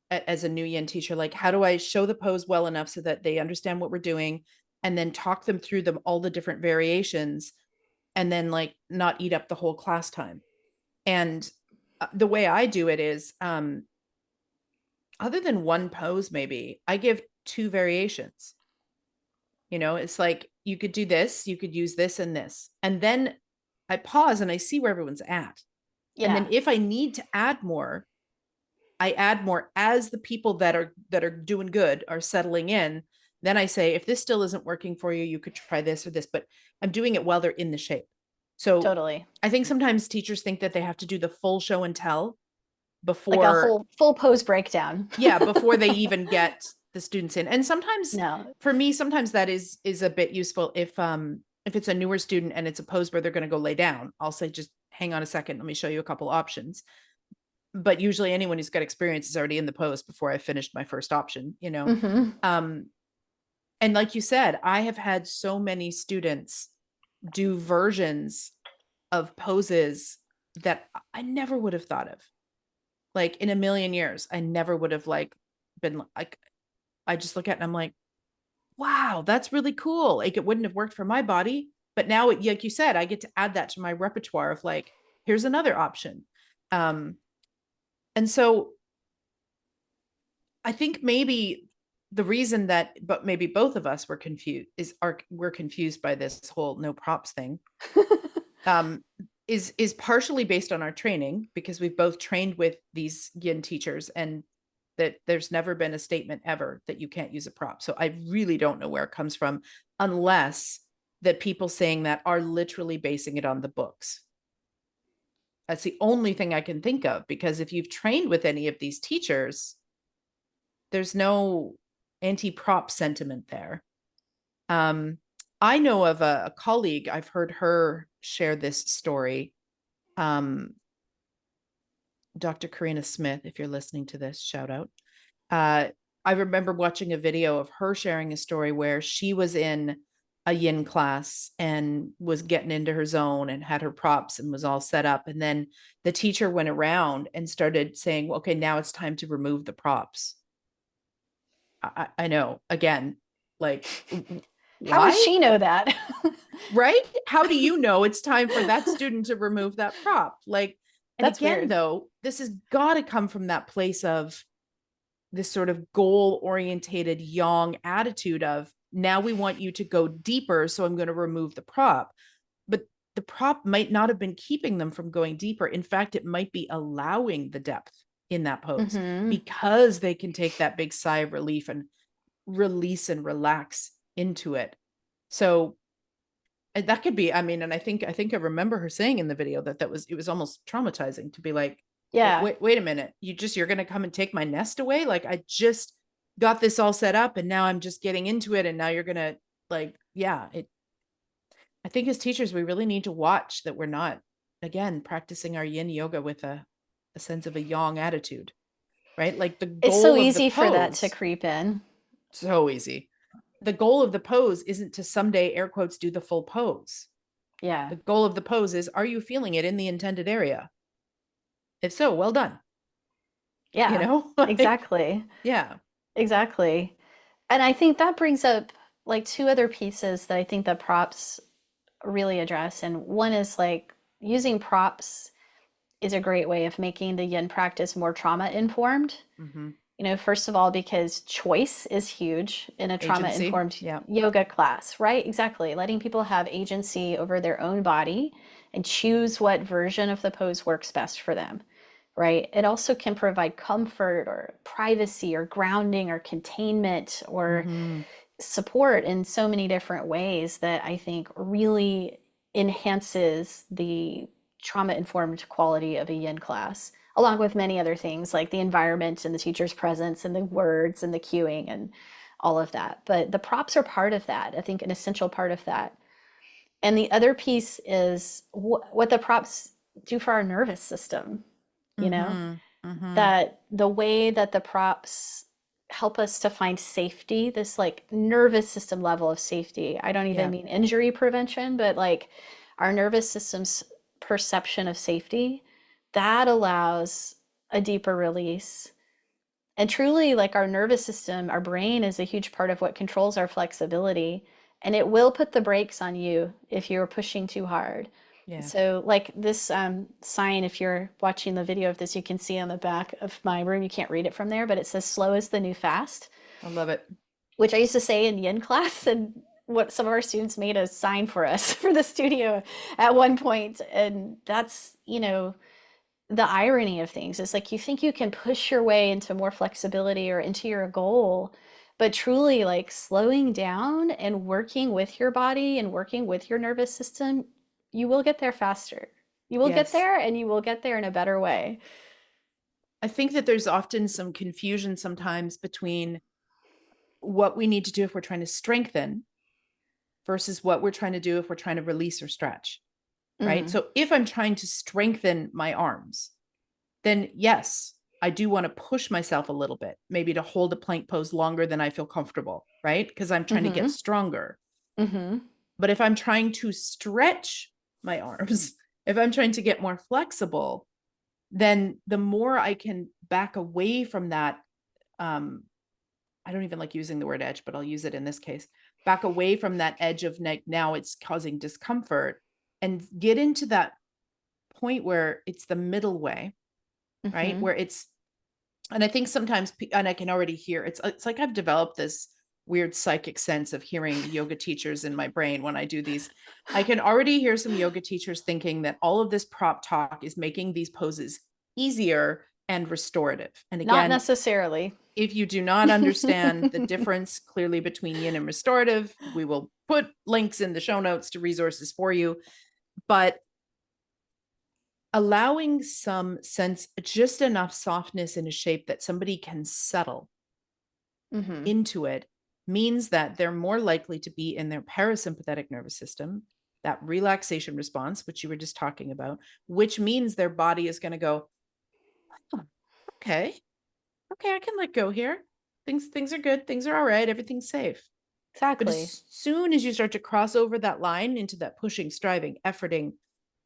as a new yin teacher, like, how do I show the pose well enough so that they understand what we're doing, and then talk them through all the different variations, and then like not eat up the whole class time. And the way I do it is, other than one pose, maybe I give 2 variations. It's like, you could do this, you could use this and this. And then I pause and I see where everyone's at. Yeah. And then if I need to add more, I add more as the people that are doing good are settling in. Then I say, if this still isn't working for you, you could try this or this, but I'm doing it while they're in the shape. So Totally. I think sometimes teachers think that they have to do the full show and tell before, like a whole full pose breakdown. before they even get the students in. And sometimes, No. for me, sometimes that is a bit useful. If it's a newer student and it's a pose where they're going to go lay down, I'll say, just hang on a second, let me show you a couple options. But usually anyone who's got experience is already in the pose before I finished my first option, and like you said, I have had so many students do versions of poses that I never would have thought of. Like, in a million years, I never would have been like, I just look at it and I'm like, wow, that's really cool. Like, it wouldn't have worked for my body, but now, like you said, I get to add that to my repertoire of like, here's another option. And so I think maybe the reason but maybe both of us were confused we're confused by this whole no props thing, is partially based on our training, because we've both trained with these yin teachers, and that there's never been a statement ever that you can't use a prop. So I really don't know where it comes from, unless that people saying that are literally basing it on the books. That's the only thing I can think of, because if you've trained with any of these teachers, there's no anti-prop sentiment there. I know of a colleague, I've heard her share this story. Dr. Karina Smith, if you're listening to this, shout out. I remember watching a video of her sharing a story where she was in a yin class and was getting into her zone and had her props and was all set up. And then the teacher went around and started saying, well, okay, now it's time to remove the props. I know, again, like, how why? does she know that? Right? How do you know it's time for that student to remove that prop? Like, and That's again, weird. though, this has got to come from that place of this sort of goal-orientated yang attitude of, now we want you to go deeper, so I'm going to remove the prop. But the prop might not have been keeping them from going deeper. In fact, it might be allowing the depth in that pose, because they can take that big sigh of relief and release and relax into it. So that could be, I mean, and I think I remember her saying in the video that it was almost traumatizing to be like, Yeah. wait a minute, you're going to come and take my nest away? Like, I just got this all set up and now I'm just getting into it, and now you're going to, like, yeah, I think as teachers, we really need to watch that we're not, again, practicing our yin yoga with a sense of a yang attitude, right? Like the It's so goal of the easy for that to pose, creep in. so easy. The goal of the pose isn't to someday, air quotes, do the full pose. Yeah. The goal of the pose is, are you feeling it in the intended area? If so, well done. Yeah. Like, Exactly. yeah. Exactly. And I think that brings up like two other pieces that I think that props really address. And one is like using props is a great way of making the yin practice more trauma informed. Mm-hmm. First of all, because choice is huge in a trauma Agency. informed Yeah. yoga class, right? Exactly. Letting people have agency over their own body and choose what version of the pose works best for them, right? It also can provide comfort or privacy or grounding or containment or Mm-hmm. support in so many different ways that I think really enhances the trauma informed quality of a yin class, along with many other things like the environment and the teacher's presence and the words and the cueing and all of that. But the props are part of that, I think, an essential part of that. And the other piece is what the props do for our nervous system, you know, Mm-hmm. Mm-hmm. that the way that the props help us to find safety, this like nervous system level of safety. I don't even Yeah. mean injury prevention, but like our nervous system's perception of safety, that allows a deeper release. And truly, like our nervous system, our brain is a huge part of what controls our flexibility. And it will put the brakes on you if you're pushing too hard. Yeah. So, like this sign, if you're watching the video of this, you can see on the back of my room, you can't read it from there, but it says slow is the new fast, I love it. which I used to say in yin class. And what some of our students made a sign for us for the studio at one point. And that's, the irony of things is like you think you can push your way into more flexibility or into your goal, but truly like slowing down and working with your body and working with your nervous system, you will get there faster. You will get Yes. there and you will get there in a better way. I think that there's often some confusion sometimes between what we need to do if we're trying to strengthen versus what we're trying to do if we're trying to release or stretch, right? Mm-hmm. So if I'm trying to strengthen my arms, then yes, I do want to push myself a little bit, maybe to hold a plank pose longer than I feel comfortable, right? Because I'm trying to get Mm-hmm. stronger. Mm-hmm. But if I'm trying to stretch my arms, if I'm trying to get more flexible, then the more I can back away from that, I don't even like using the word edge, but I'll use it in this case, back away from that edge of now it's causing discomfort, and get into that point where it's the middle way, right? Mm-hmm. Where it's, and I think sometimes, and I can already hear it's like I've developed this weird psychic sense of hearing yoga teachers in my brain when I do these. I can already hear some yoga teachers thinking that all of this prop talk is making these poses easier and restorative. And Not again, necessarily. if you do not understand the difference clearly between yin and restorative, we will put links in the show notes to resources for you. But allowing some sense, just enough softness in a shape that somebody can settle Mm-hmm. into it, means that they're more likely to be in their parasympathetic nervous system, that relaxation response, which you were just talking about, which means their body is going to go, oh, okay, I can let go here. Things are good. Things are all right. Everything's safe. But Exactly. as soon as you start to cross over that line into that pushing, striving, efforting,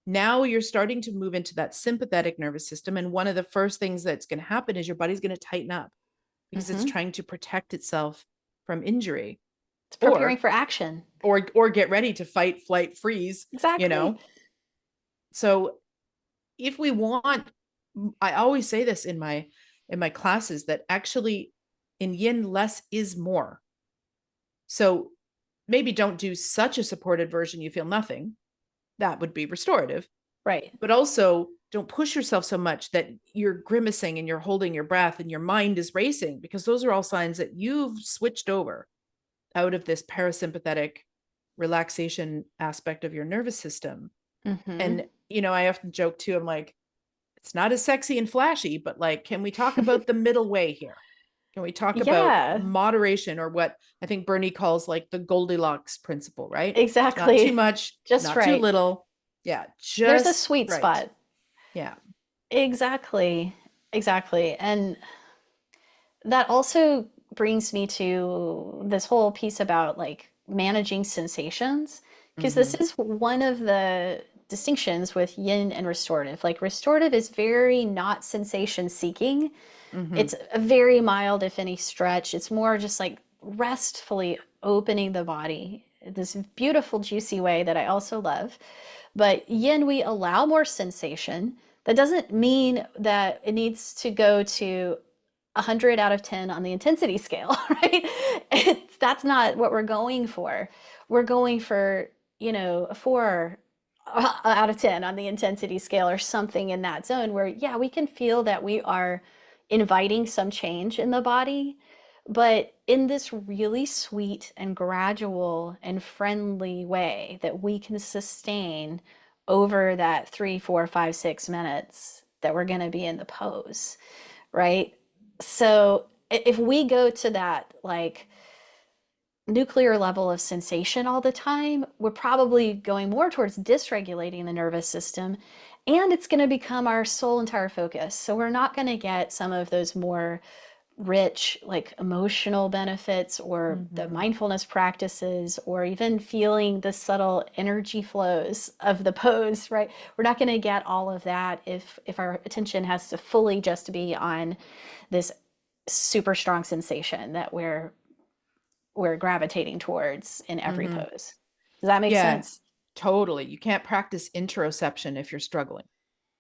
now you're starting to move into that sympathetic nervous system. And one of the first things that's going to happen is your body's going to tighten up because it's Mm-hmm. trying to protect itself from injury, It's preparing or for action. get ready to fight, flight, freeze, you Exactly. know. So if we want, I always say this in my classes, that actually in yin, less is more. So maybe don't do such a supported version you feel nothing. That would be restorative. Right. But also don't push yourself so much that you're grimacing and you're holding your breath and your mind is racing, because those are all signs that you've switched over out of this parasympathetic relaxation aspect of your nervous system. Mm-hmm. And, I often joke too, I'm like, it's not as sexy and flashy, but like, can we talk about the middle way here? Can we talk about Yeah, moderation, or what I think Bernie calls like the Goldilocks principle, right? Not too exactly. much, Just not too right. little. Yeah, There's a just sweet right. spot. Yeah. Exactly. Exactly. And that also brings me to this whole piece about like managing sensations, because this Mm-hmm. is one of the distinctions with yin and restorative. Like restorative is very not sensation seeking. Mm-hmm. It's a very mild, if any, stretch. It's more just like restfully opening the body, this beautiful, juicy way that I also love. But yin, we allow more sensation. That doesn't mean that it needs to go to 100 out of 10 on the intensity scale, right? That's not what we're going for. We're going for, a 4 out of 10 on the intensity scale, or something in that zone where, yeah, we can feel that we are inviting some change in the body, but in this really sweet and gradual and friendly way that we can sustain over that 3, 4, 5, 6 minutes that we're going to be in the pose, right? So if we go to that like nuclear level of sensation all the time, we're probably going more towards dysregulating the nervous system, and it's going to become our sole entire focus. So we're not going to get some of those more rich like emotional benefits, or the Mm-hmm. mindfulness practices, or even feeling the subtle energy flows of the pose, right? We're not going to get all of that if our attention has to fully just be on this super strong sensation that we're gravitating towards in every Mm-hmm. pose. Does that make Yeah, sense? totally. You can't practice interoception if you're struggling.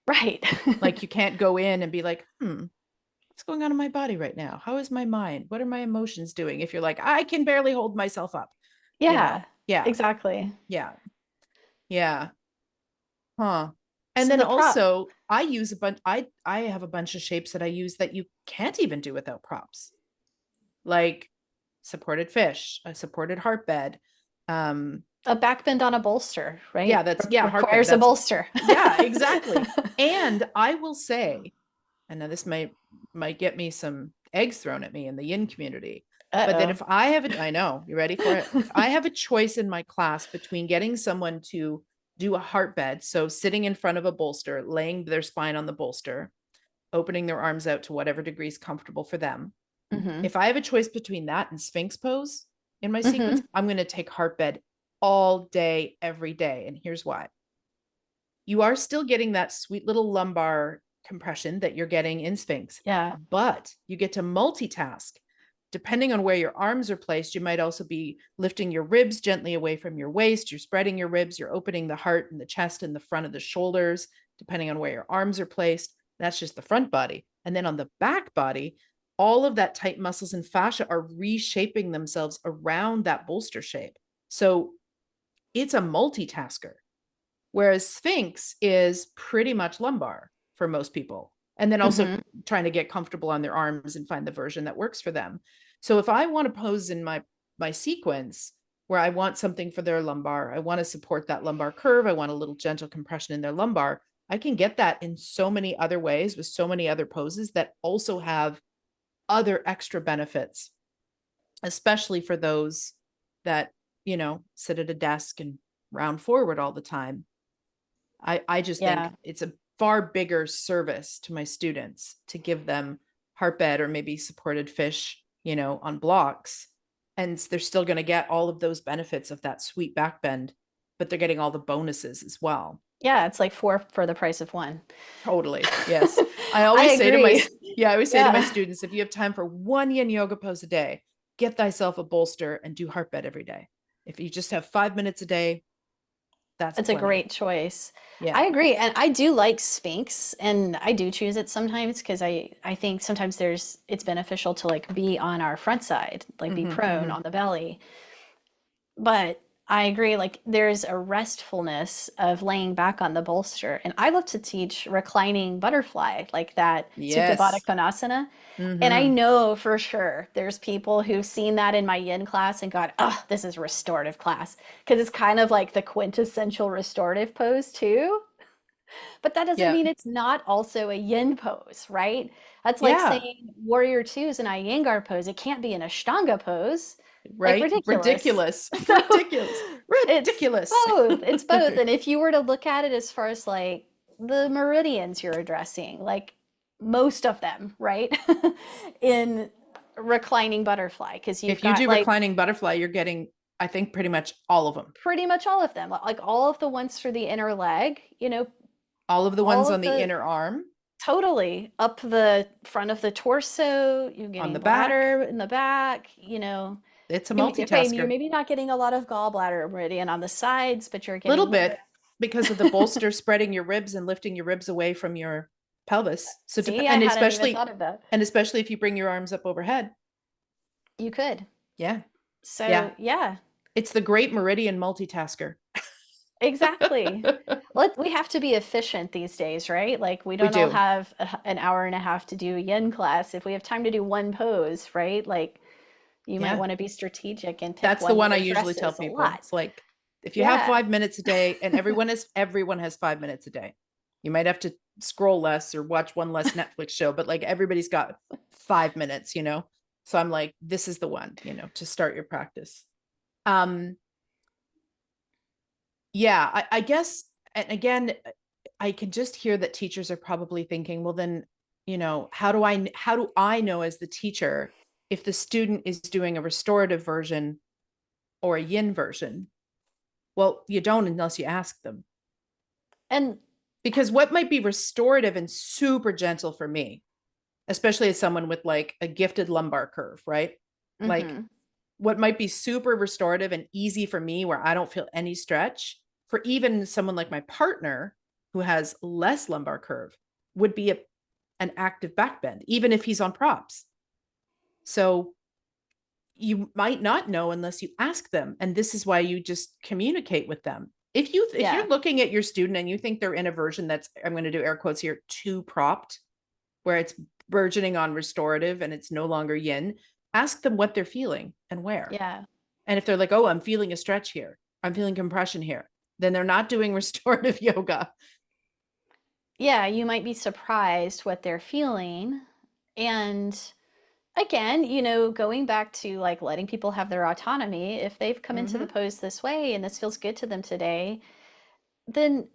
Right. Like, you can't go in and be like, what's going on in my body right now? How is my mind? What are my emotions doing? If you're like, I can barely hold myself up, Yeah, Yeah, exactly. yeah, yeah. Huh. And So then the prop, also I use a bunch, I have a bunch of shapes that I use that you can't even do without props. Like supported fish, a supported heart bed. Um, a backbend on a bolster, yeah, right? heart bed. Requires a That's bolster. yeah, exactly. And I will say, and now this might get me some eggs thrown at me in the yin community, but that Uh-oh. if I have I know, you ready for it? If I have a choice in my class between getting someone to do a heart bed, so sitting in front of a bolster, laying their spine on the bolster, opening their arms out to whatever degree is comfortable for them. Mm-hmm. If I have a choice between that and Sphinx pose in my sequence, Mm-hmm. I'm going to take heart bed all day, every day. And here's why. You are still getting that sweet little lumbar compression that you're getting in Sphinx, Yeah. but you get to multitask. Depending on where your arms are placed, you might also be lifting your ribs gently away from your waist. You're spreading your ribs. You're opening the heart and the chest and the front of the shoulders, depending on where your arms are placed. That's just the front body. And then on the back body, all of that tight muscles and fascia are reshaping themselves around that bolster shape. So it's a multitasker. Whereas Sphinx is pretty much lumbar for most people. And then also Mm-hmm. trying to get comfortable on their arms and find the version that works for them. So if I want to pose in my sequence where I want something for their lumbar, I want to support that lumbar curve, I want a little gentle compression in their lumbar, I can get that in so many other ways with so many other poses that also have other extra benefits, especially for those that, sit at a desk and round forward all the time. I just Yeah. think it's a far bigger service to my students to give them heart bed or maybe supported fish, on blocks. And they're still going to get all of those benefits of that sweet back bend, but they're getting all the bonuses as well. Yeah, it's like four for the price of one. Totally. Yes. I I always say to my agree. yeah, I always say to my Yeah. students, if you have time for one yin yoga pose a day, get thyself a bolster and do heart bed every day. If you just have 5 minutes a day, that's It's a plenty. great choice. Yeah. I agree. And I do like Sphinx, and I do choose it sometimes because I think sometimes it's beneficial to like be on our front side, like be Mm-hmm, prone mm-hmm. on the belly. But I agree. Like there's a restfulness of laying back on the bolster. And I love to teach reclining butterfly, like that Supta Baddha Yes. Konasana. And I Mm-hmm. know for sure there's people who've seen that in my yin class and gone, oh, this is restorative class. Because it's kind of like the quintessential restorative pose too. But that doesn't Yeah. mean it's not also a yin pose, right? That's like Yeah. saying warrior two is an Iyengar pose. It can't be an Ashtanga pose. Like Right. ridiculous. Ridiculous. So Ridiculous. it's Ridiculous. both. It's both. And if you were to look at it as far as like the meridians you're addressing, like most of them, right? In reclining butterfly, because you've If you got do like reclining butterfly, you're getting, I think, pretty much all of them. pretty much all of them, like all of the ones for the inner leg, All of the all ones of on the the inner arm, totally up the front of the torso, you're on getting the back. bladder in the back, It's a Okay, you're multitasker. maybe not getting a lot of gallbladder meridian on the sides, but you're Little getting, bit because of the bolster spreading your ribs and lifting your ribs away from your pelvis. So, see, I and hadn't even especially, thought of that. if you bring your arms up overhead. You could. Yeah. Yeah. So, yeah, It's the great meridian multitasker. exactly. We have to be efficient these days, right? Like we We don't all do. have an hour and a half to do a yin class. If we have time to do one pose, right? Like you might Yeah. want to be strategic and pick That's the one one that I usually tell addresses a people. lot. It's like, if you have Yeah. 5 minutes a day, and everyone has 5 minutes a day, you might have to scroll less or watch one less Netflix show, but like everybody's got 5 minutes, So I'm like, this is the one, to start your practice. Yeah, I guess, and again, I can just hear that teachers are probably thinking, well, then, how do I know as the teacher if the student is doing a restorative version or a yin version? Well, you don't unless you ask them. And Because what might be restorative and super gentle for me, especially as someone with like a gifted lumbar curve, right? Like mhm. what might be super restorative and easy for me where I don't feel any stretch, for even someone like my partner who has less lumbar curve would be an active back bend, even if he's on props. So you might not know unless you ask them. And this is why you just communicate with them. If Yeah. you're looking at your student and you think they're in a version that's, I'm going to do air quotes here, too propped, where it's burgeoning on restorative and it's no longer yin, ask them what they're feeling and where. Yeah. And if they're like, oh, I'm feeling a stretch here, I'm feeling compression here, then they're not doing restorative yoga. Yeah, you might be surprised what they're feeling. And again, going back to like letting people have their autonomy, if they've come into the Mm-hmm. pose this way and this feels good to them today, then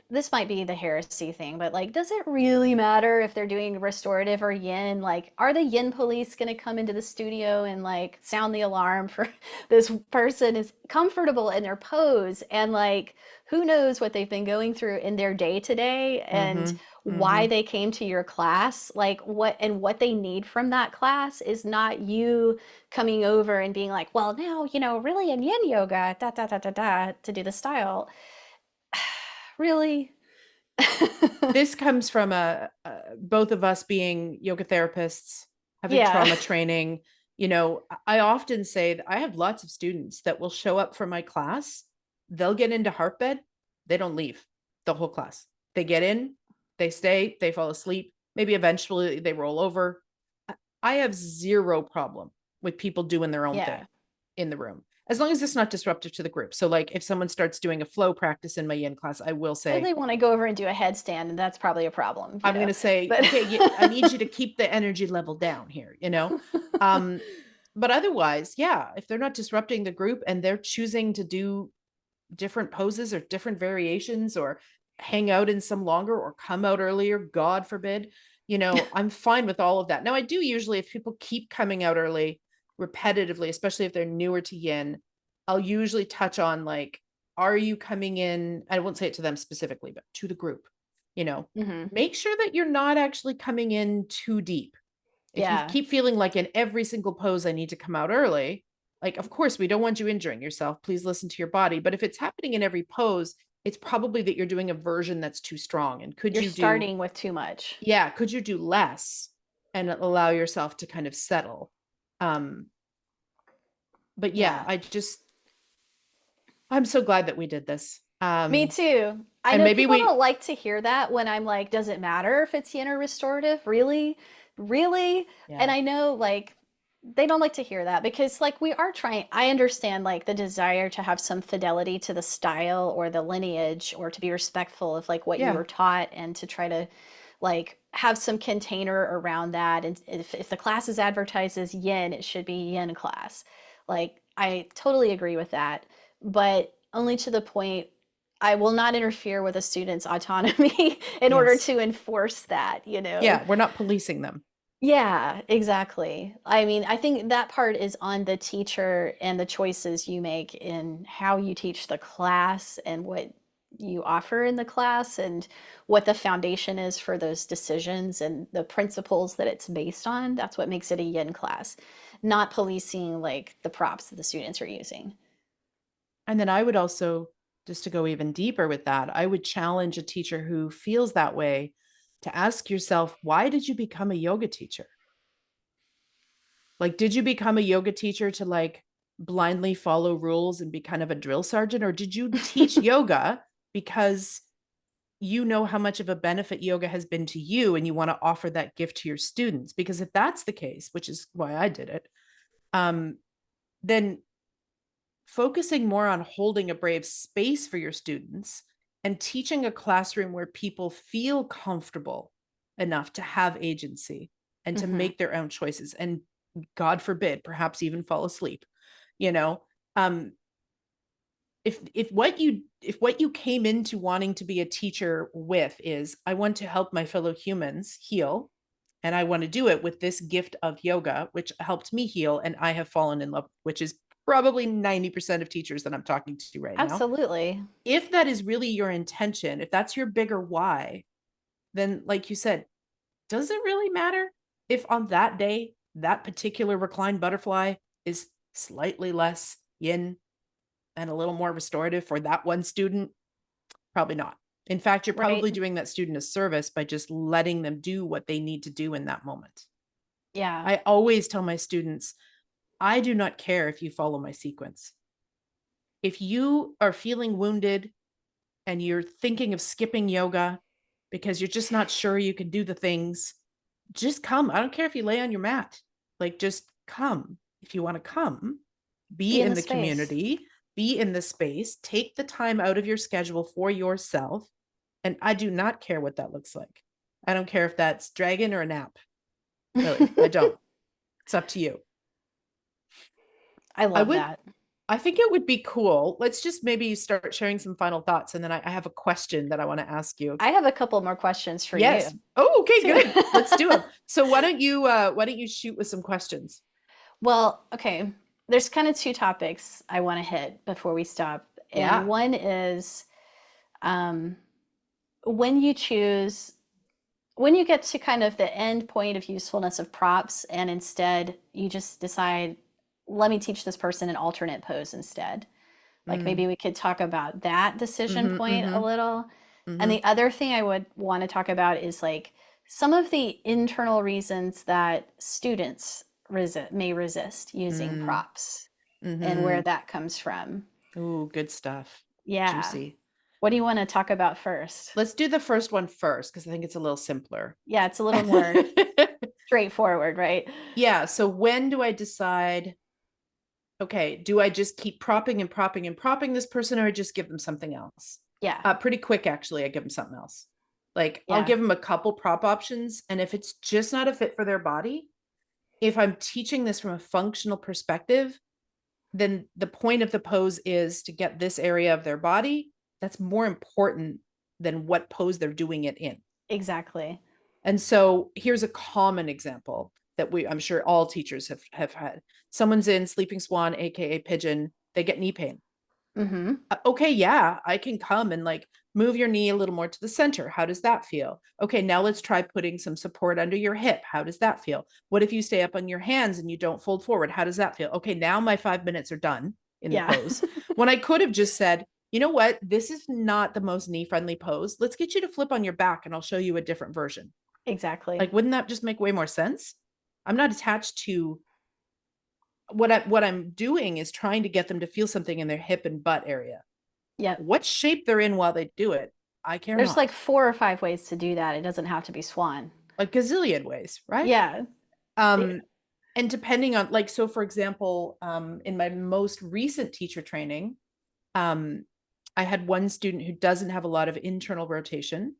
this might be the heresy thing, but like, does it really matter if they're doing restorative or yin? Like, are the yin police going to come into the studio and like sound the alarm for this person is comfortable in their pose? And like, who knows what they've been going through in their day to day and Mm-hmm. why Mm-hmm. they came to your class? Like, what they need from that class is not you coming over and being like, well, now, really in yin yoga, da da da da da, to do the style. Really? This comes from both of us being yoga therapists, having Yeah. trauma training. I often say that I have lots of students that will show up for my class. They'll get into heart bed. They don't leave the whole class. They get in, they stay, they fall asleep. Maybe eventually they roll over. I have zero problem with people doing their own thing Yeah. in the room, as long as it's not disruptive to the group. So like if someone starts doing a flow practice in my yin class, I will If say, they want to go over and do a headstand, and that's probably a problem, I'm going to say, But okay, I need you to keep the energy level down here. Um, but otherwise, yeah, if they're not disrupting the group and they're choosing to do different poses or different variations or hang out in some longer or come out earlier, God forbid, I'm fine with all of that. Now, I do usually, if people keep coming out early repetitively, especially if they're newer to yin, I'll usually touch on like, are you coming in? I won't say it to them specifically, but to the group, you know, hmm make sure that you're not actually coming in too deep. If you yeah, keep feeling like in every single pose, I need to come out early, like, of course, we don't want you injuring yourself. Please listen to your body. But if it's happening in every pose, it's probably that you're doing a version that's too strong. And you're starting with too much. could you do less and allow yourself to kind of settle? Um, but yeah, Yeah. I'm so glad that we did this. Me too. I And know maybe people we, don't like to hear that when I'm like, does it matter if it's yin or restorative? Really? Really? And yeah, I know like they don't like to hear that because like we are trying, I understand like the desire to have some fidelity to the style or the lineage or to be respectful of like what you yeah. were taught and to try to like have some container around that. And if the class is advertised as yin, it should be yin class. Like I totally agree with that, but only to the point I will not interfere with a student's autonomy in order Yes. to enforce that, you know? Yeah. We're not policing them. Yeah, exactly. I mean, I think that part is on the teacher and the choices you make in how you teach the class and what you offer in the class and what the foundation is for those decisions and the principles that it's based on. That's what makes it a yin class, not policing like the props that the students are using. And then I would also, just to go even deeper with that, I would challenge a teacher who feels that way to ask yourself, why did you become a yoga teacher? Like, did you become a yoga teacher to like blindly follow rules and be kind of a drill sergeant? Or did you teach yoga because you know how much of a benefit yoga has been to you and you want to offer that gift to your students? Because if that's the case, which is why I did it, then focusing more on holding a brave space for your students and teaching a classroom where people feel comfortable enough to have agency and to Hmm. make their own choices and God forbid perhaps even fall asleep, you know. um if what you came into wanting to be a teacher with is I want to help my fellow humans heal, and I want to do it with this gift of yoga which helped me heal and I have fallen in love, which is probably 90% of teachers that I'm talking to right now. Absolutely. If that is really your intention, if that's your bigger why, then like you said, does it really matter if on that day that particular reclined butterfly is slightly less yin and a little more restorative for that one student? Probably not. In fact, you're Right? probably doing that student a service by just letting them do what they need to do in that moment. Yeah. I always tell my students, I do not care if you follow my sequence. If you are feeling wounded and you're thinking of skipping yoga because you're just not sure you can do the things, just come. I don't care if you lay on your mat. Like, just come. If you want to come, Be be in in the the space. community, be in the space, take the time out of your schedule for yourself. And I do not care what that looks like. I don't care if that's dragon or a nap. Really, I don't. It's up to you. I I love would, that. I think it would be cool. Let's just maybe start sharing some final thoughts. And then I have a question that I want to ask you. I have a couple more questions for Yes. you Oh, okay, too. good. Let's do them. So why don't you shoot with some questions? Well, okay. There's kind of two topics I want to hit before we stop. And Yeah. one is um, when you choose, when you get to kind of the end point of usefulness of props, and instead you just decide, let me teach this person an alternate pose instead. Like Mm. maybe we could talk about that decision Mm-hmm, point a mm-hmm, little. And mm-hmm, the other thing I would want to talk about is like some of the internal reasons that students may resist using mm, props and where mm-hmm. that comes from. Ooh, good stuff. Yeah. Juicy. What do you want to talk about first? Let's do the first one first because I think it's a little simpler. Yeah, it's a little more straightforward, right? Yeah. So when do I decide, okay, do I just keep propping and propping and propping this person or I just give them something else? Yeah. Pretty quick, actually, I give them something else. Like I'll Yeah. give them a couple prop options. And if it's just not a fit for their body, if I'm teaching this from a functional perspective, then the point of the pose is to get this area of their body. That's more important than what pose they're doing it in. Exactly. And so here's a common example that I'm sure all teachers have had. Someone's in sleeping swan, aka pigeon, they get knee pain. Mm-hmm. Okay, yeah, I can come and like move your knee a little more to the center. How does that feel? Okay, now let's try putting some support under your hip. How does that feel? What if you stay up on your hands and you don't fold forward? How does that feel? Okay, now my 5 minutes are done in the Yeah. pose. When I could have just said, you know what, this is not the most knee friendly pose. Let's get you to flip on your back and I'll show you a different version. Exactly. Like, wouldn't that just make way more sense? I'm not attached to what I'm doing is trying to get them to feel something in their hip and butt area. Yep. What shape they're in while they do it, I care There's like not. 4 or 5 ways to do that. It doesn't have to be swan. A gazillion ways, right? Yeah. Um, and depending on, like, so for example, in my most recent teacher training, I had one student who doesn't have a lot of internal rotation.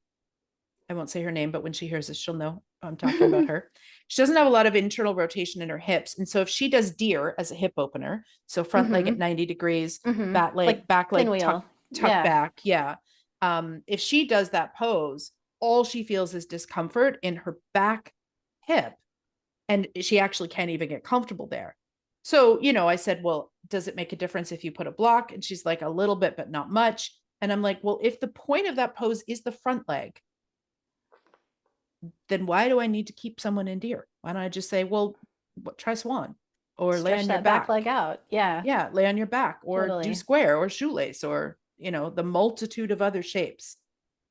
I won't say her name, but when she hears this, she'll know I'm talking about her. She doesn't have a lot of internal rotation in her hips. And so if she does deer as a hip opener, so front leg at Mm-hmm. 90 degrees, Mm-hmm. Like back leg pinwheel. tuck Yeah. back. Yeah. If she does that pose, all she feels is discomfort in her back hip. And she actually can't even get comfortable there. So, I said, well, does it make a difference if you put a block? And she's like, a little bit, but not much. And I'm like, well, if the point of that pose is the front leg, then why do I need to keep someone in deer? Why don't I just say, well, try swan or lay Stretch on your that back back? leg out. Yeah. Yeah, lay on your back or do Totally. square or shoelace or, the multitude of other shapes.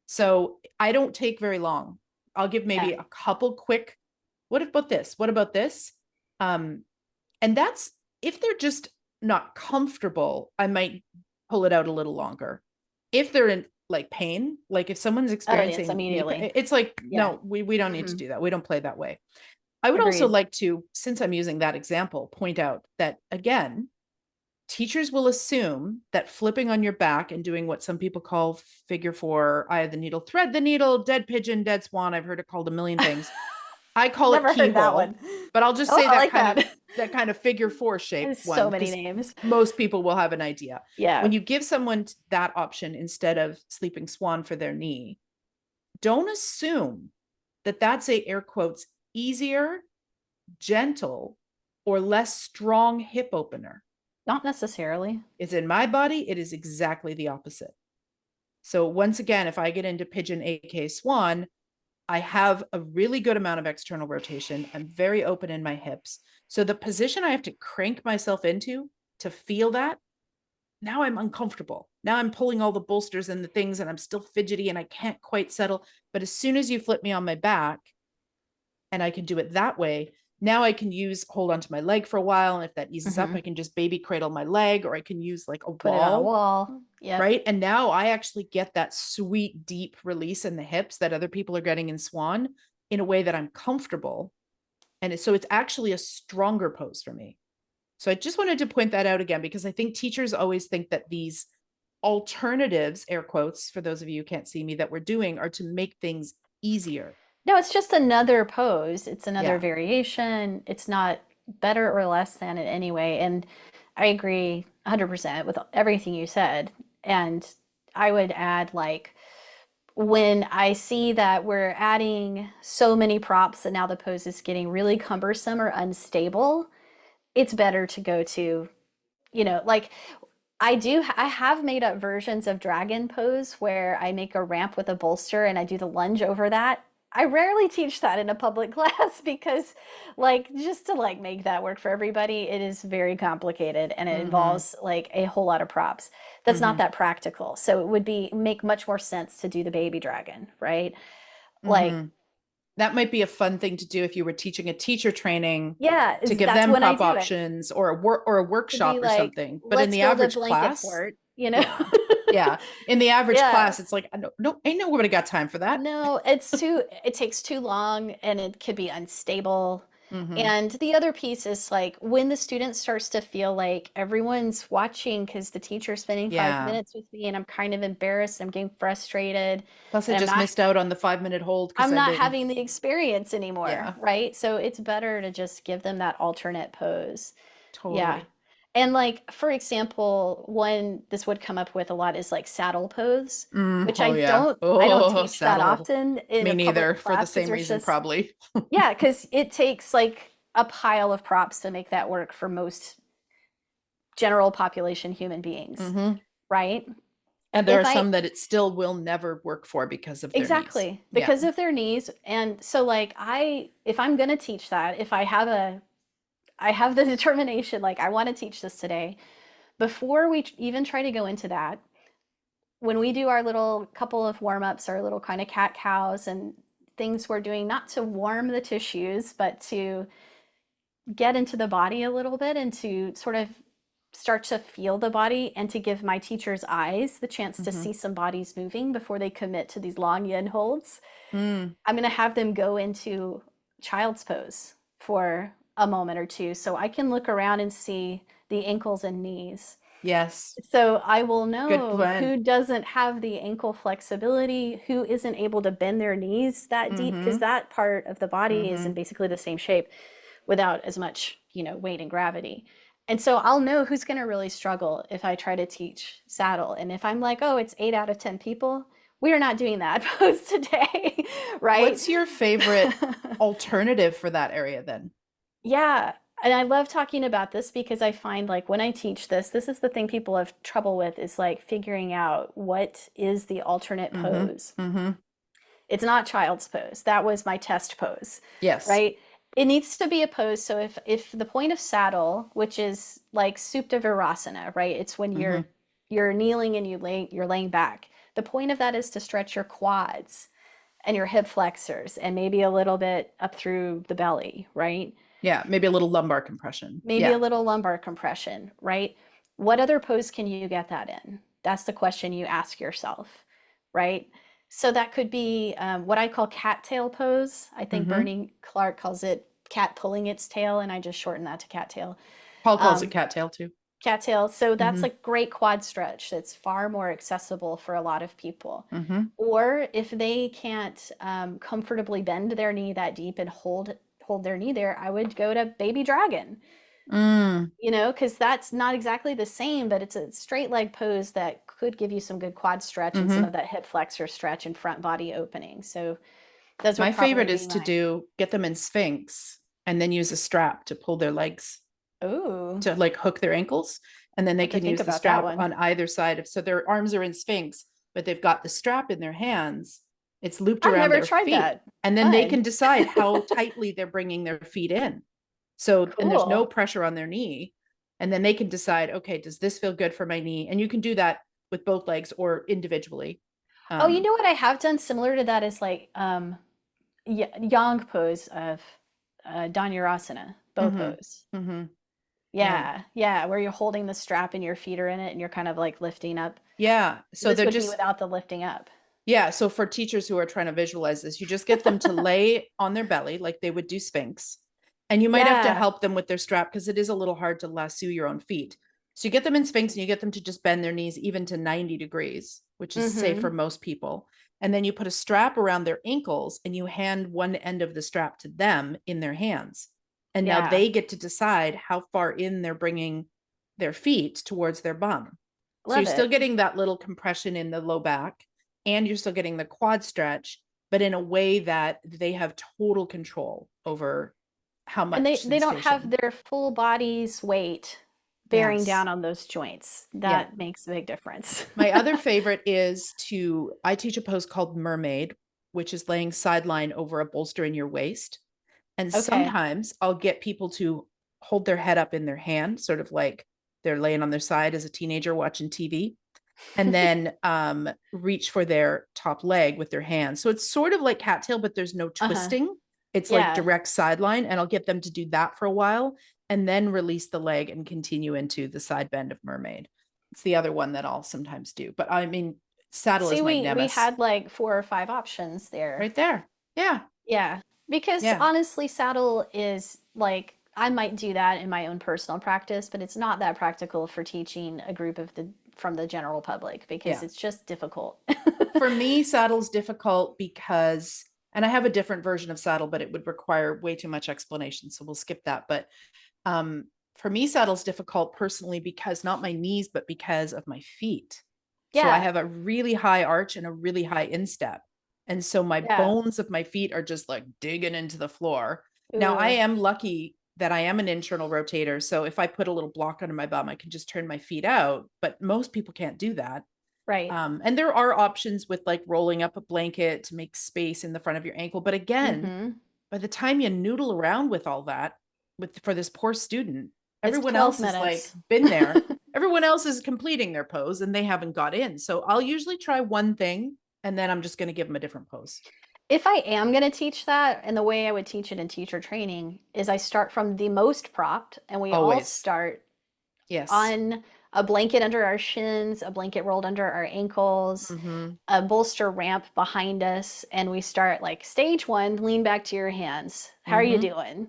So I don't take very long. I'll give Yeah. maybe a couple quick, what about this? What about this? And that's if they're just not comfortable, I might pull it out a little longer. If they're in like pain, like if someone's Oh, yes, experiencing knee pain, immediately. it's like, Yeah. no, we don't need to Mm-hmm. do that. We don't play that way. I would also Agreed. like to, since I'm using that example, point out that again, teachers will assume that flipping on your back and doing what some people call figure four, eye of the needle, thread the needle, dead pigeon, dead swan. I've heard it called a million things. I call it Never heard that keyhole, one. but I'll just Oh, say I like that. that kind of figure four shape There's so one, many because names. most people will have an idea. Yeah. When you give someone that option instead of sleeping swan for their knee, don't assume that that's a air quotes easier, gentle, or less strong hip opener. Not necessarily. It's in my body, it is exactly the opposite. So once again, if I get into pigeon, aka swan, I have a really good amount of external rotation. I'm very open in my hips. So the position I have to crank myself into to feel that, now I'm uncomfortable. Now I'm pulling all the bolsters and the things and I'm still fidgety and I can't quite settle. But as soon as you flip me on my back and I can do it that way, now I can hold onto my leg for a while. And if that eases up, Mm-hmm. I can just baby cradle my leg, or I can use like a Put it on a wall, wall. Yep. right? And now I actually get that sweet, deep release in the hips that other people are getting in swan in a way that I'm comfortable. And so it's actually a stronger pose for me. So I just wanted to point that out again, because I think teachers always think that these alternatives, air quotes, for those of you who can't see me, that we're doing are to make things easier. No, it's just another pose. It's another Yeah. variation. It's not better or less than in any way. And I agree 100% with everything you said. And I would add, like, when I see that we're adding so many props and now the pose is getting really cumbersome or unstable, it's better to go to, like I have made up versions of dragon pose where I make a ramp with a bolster and I do the lunge over that. I rarely teach that in a public class because, like, just to like make that work for everybody, it is very complicated and it Mm-hmm. involves like a whole lot of props. That's not Mm-hmm. that practical. So it would be make much more sense to do the baby dragon, right? Like, Mm-hmm. That might be a fun thing to do if you were teaching a teacher training, yeah, to give that's them when I prop do it. options or a To be workshop or like, something. But in let's the build a average blanket class, fort, you know? yeah. Yeah. In the average Yeah. class, it's like, no, ain't nobody got time for that. No, it takes too long and it could be unstable. Mm-hmm. And the other piece is like when the student starts to feel like everyone's watching because the teacher's spending five Yeah. minutes with me and I'm kind of embarrassed, I'm getting frustrated, Plus, I and just missed out on the 5 minute hold because I'm I not didn't. having the experience anymore, Yeah, right? So it's better to just give them that alternate pose. Yeah. totally. And like, for example, one this would come up with a lot is like saddle pose, which Oh, yeah. I don't Oh, teach that saddle. often in Me a public neither, for the class because same there's reason, just, probably. yeah, because it takes like a pile of props to make that work for most general population human beings, Hmm. right? And there If are I some that it still will never work for because of their knees. Exactly, Yeah. because of their knees. And so like if I'm going to teach that, if I have the determination, like I want to teach this today, before we even try to go into that, when we do our little couple of warm-ups, our little kind of cat cows and things we're doing not to warm the tissues, but to get into the body a little bit and to sort of start to feel the body and to give my teacher's eyes the chance to Mm-hmm. see some bodies moving before they commit to these long yin holds. Mm, I'm going to have them go into child's pose for a moment or two so I can look around and see the ankles and knees. yes. So I will Good know plan. who doesn't have the ankle flexibility, who isn't able to bend their knees that deep, because Mm-hmm. that part of the body is in Mm-hmm. basically the same shape without as much, weight and gravity. And so I'll know who's going to really struggle if I try to teach saddle. And if I'm like, oh, it's 8 out of 10 people, we are not doing that pose today, right? What's your favorite alternative for that area then? Yeah. And I love talking about this because I find like when I teach this, this is the thing people have trouble with is like figuring out what is the alternate Mm-hmm. pose. Mm-hmm. It's not child's pose. That was my test pose, Yes. right? It needs to be a pose. So if the point of saddle, which is like Supta Virasana, right? It's when Mm-hmm. you're kneeling and you're laying back. The point of that is to stretch your quads and your hip flexors and maybe a little bit up through the belly, right? Yeah, maybe a little lumbar compression. Maybe a Yeah. little lumbar compression, right? What other pose can you get that in? That's the question you ask yourself, right? So that could be what I call cattail pose. I think Mm-hmm. Bernie Clark calls it cat pulling its tail, and I just shortened that to cattail. Paul calls it Um, cattail too. Cattail. So that's Mm-hmm. a great quad stretch that's far more accessible for a lot of people. Mm-hmm. Or if they can't comfortably bend their knee that deep and hold their knee there, I would go to baby dragon, Mm. because that's not exactly the same, but it's a straight leg pose that could give you some good quad stretch and some Mm-hmm. of that hip flexor stretch and front body opening. So those would My probably favorite be is to my, get them in Sphinx and then use a strap to pull their legs ooh, to like hook their ankles. And then I they have to can think use the about that strap one. on either side of, so their arms are in Sphinx, but they've got the strap in their hands. It's looped I've around never their tried feet. that. And then they Fun. can decide how tightly they're bringing their feet in. So, and there's no Cool. pressure on their knee. And then they can decide, okay, does this feel good for my knee? And you can do that with both legs or individually. Oh, you Um, know what I have done similar to that is like yang pose of Dhanurasana, bow mhm, pose. mhm, yeah. Yeah, yeah, where you're holding the strap and your feet are in it and you're kind of like lifting up. Yeah. So This they're would be just, without the lifting up. yeah. So for teachers who are trying to visualize this, you just get them to lay on their belly like they would do Sphinx. And you might have to Yeah. help them with their strap because it is a little hard to lasso your own feet. So you get them in Sphinx and you get them to just bend their knees even to 90 degrees, which is safe for Mm-hmm. most people. And then you put a strap around their ankles and you hand one end of the strap to them in their hands. And now Yeah. they get to decide how far in they're bringing their feet towards their bum. So you're Love still it. getting that little compression in the low back and you're still getting the quad stretch, but in a way that they have total control over how And they much they don't have sensation. their full body's weight bearing Yes. down on those joints. Yeah. That makes a big difference. My other favorite is I teach a pose called mermaid, which is laying sideline over a bolster in your waist. And Okay. sometimes I'll get people to hold their head up in their hand, sort of like they're laying on their side as a teenager watching TV, and then reach for their top leg with their hands. So it's sort of like cattail, but there's no Uh-huh. twisting. It's like Yeah. direct sideline. And I'll get them to do that for a while and then release the leg and continue into the side bend of mermaid. It's the other one that I'll sometimes do. But I mean, saddle See, is my we nemesis had like 4 or 5 options there. right there. Yeah. Yeah. Because Yeah. honestly, saddle is like I might do that in my own personal practice, but it's not that practical for teaching a group of the from the general public because Yeah. it's just difficult. For me, saddle's difficult because, and I have a different version of saddle, but it would require way too much explanation. So we'll skip that. But um, for me, saddle's difficult personally because not my knees, but because of my feet. So I Yeah. have a really high arch and a really high instep. And so my Yeah. bones of my feet are just like digging into the floor. Now I Ooh. am lucky that I am an internal rotator. So if I put a little block under my bum, I can just turn my feet out. But most people can't do that. Right. And there are options with like rolling up a blanket to make space in the front of your ankle. But again, Mm-hmm. by the time you noodle around with all that, for this poor student, It's everyone 12 else has like minutes. been there. Everyone else is completing their pose and they haven't got in. So I'll usually try one thing and then I'm just going to give them a different pose. If I am going to teach that, and the way I would teach it in teacher training is I start from the most propped, and we all Always. start Yes. on a blanket under our shins, a blanket rolled under our ankles, Mm-hmm. a bolster ramp behind us, and we start like stage one, lean back to your hands. How are you Mm-hmm. doing?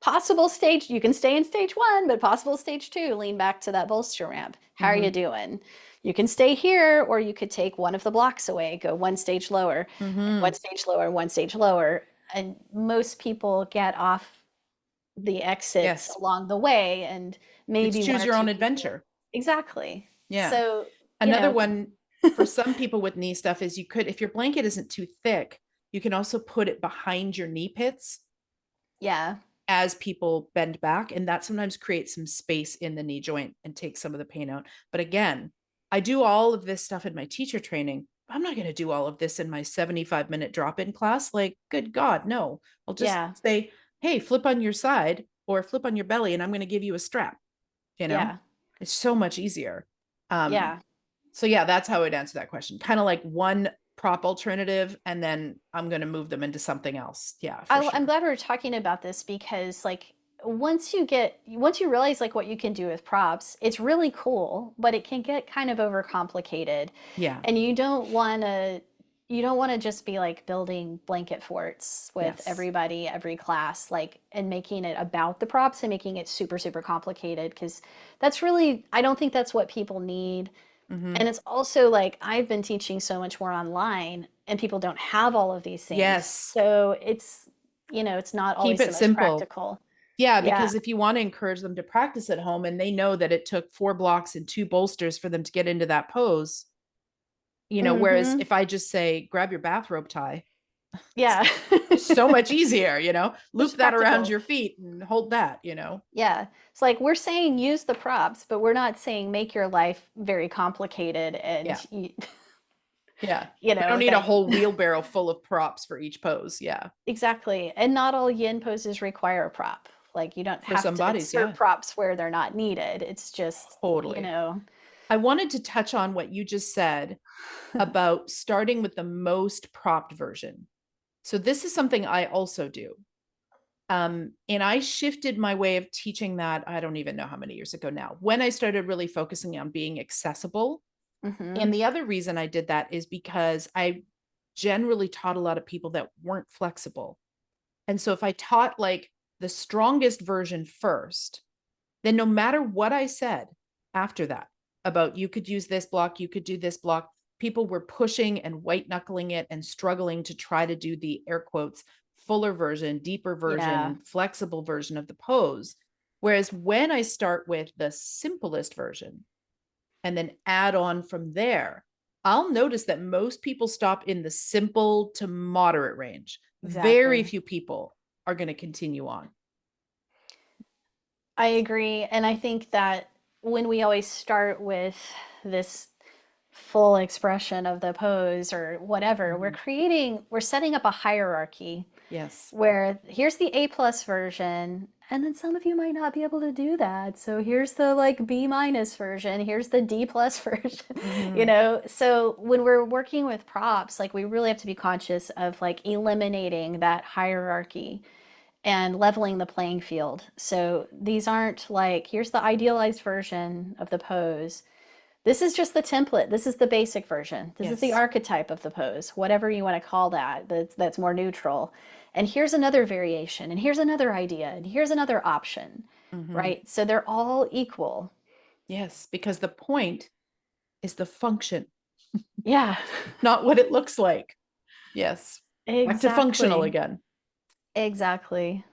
Possible stage, you can stay in stage one, but possible stage two, lean back to that bolster ramp. How are Mm-hmm. you doing? You can stay here, or you could take one of the blocks away, go one stage lower, Mm-hmm. one stage lower, one stage lower. And most people get off the exits Yes. along the way, and It's maybe one choose or your two own people. adventure. Exactly. Yeah. So, you Another know, one for some people with knee stuff is you could, if your blanket isn't too thick, you can also put it behind your knee pits yeah, as people bend back. And that sometimes creates some space in the knee joint and takes some of the pain out. But again, I do all of this stuff in my teacher training. I'm not going to do all of this in my 75-minute drop in class. Like, good God, no. I'll just yeah, say, hey, flip on your side or flip on your belly, and I'm going to give you a strap. You know, yeah, it's so much easier. Um, yeah. so yeah, that's how I'd answer that question. Kind of like one prop alternative, and then I'm going to move them into something else. Yeah, for I'm sure. glad we are talking about this because, like, once you realize like what you can do with props, it's really cool, but it can get kind of overcomplicated, Yeah. and you don't want to just be like building blanket forts with Yes. everybody every class, like, and making it about the props and making it super super complicated, because that's really, I don't think that's what people need. Mm-hmm. And it's also like I've been teaching so much more online and people don't have all of these things. Yes. So it's not Keep always it the most simple. practical. Yeah, Yeah. because if you want to encourage them to practice at home and they know that it took 4 blocks and 2 bolsters for them to get into that pose, whereas Mm-hmm. if I just say, grab your bathrobe tie, Yeah. it's so much easier, Just loop that around practical. your feet and hold that. Yeah. It's like we're saying use the props, but we're not saying make your life very complicated Yeah. and Yeah. We don't need a that whole wheelbarrow full of props for each pose. Yeah. exactly. And not all yin poses require a prop. Like you don't For have some to bodies. insert Yeah. props where they're not needed. It's just, Totally. I wanted to touch on what you just said about starting with the most propped version. So this is something I also do. And I shifted my way of teaching that. I don't even know how many years ago now, when I started really focusing on being accessible. hmm And the other reason I did that is because I generally taught a lot of people that weren't flexible. And so if I taught like the strongest version first, then no matter what I said after that about you could use this block, you could do this block, people were pushing and white knuckling it and struggling to try to do the air quotes fuller version, deeper Yeah, version, flexible version of the pose. Whereas when I start with the simplest version and then add on from there, I'll notice that most people stop in the simple to moderate range. Very exactly. few people are going to continue on. I agree. And I think that when we always start with this full expression of the pose or whatever, Mm-hmm. we're setting up a hierarchy Yes. where here's the A plus version, and then some of you might not be able to do that. So here's the like B minus version, here's the D plus version, Mm-hmm. So when we're working with props, like we really have to be conscious of like eliminating that hierarchy and leveling the playing field. So these aren't like, here's the idealized version of the pose. This is just the template. This is the basic version. This is the Yes. archetype of the pose, whatever you want to call that, that's more neutral. And here's another variation, and here's another idea, and here's another option, Mm-hmm. right? So they're all equal. Yes, because the point is the function, Yeah, not what it looks like. Yes. Back to functional exactly. again. Exactly.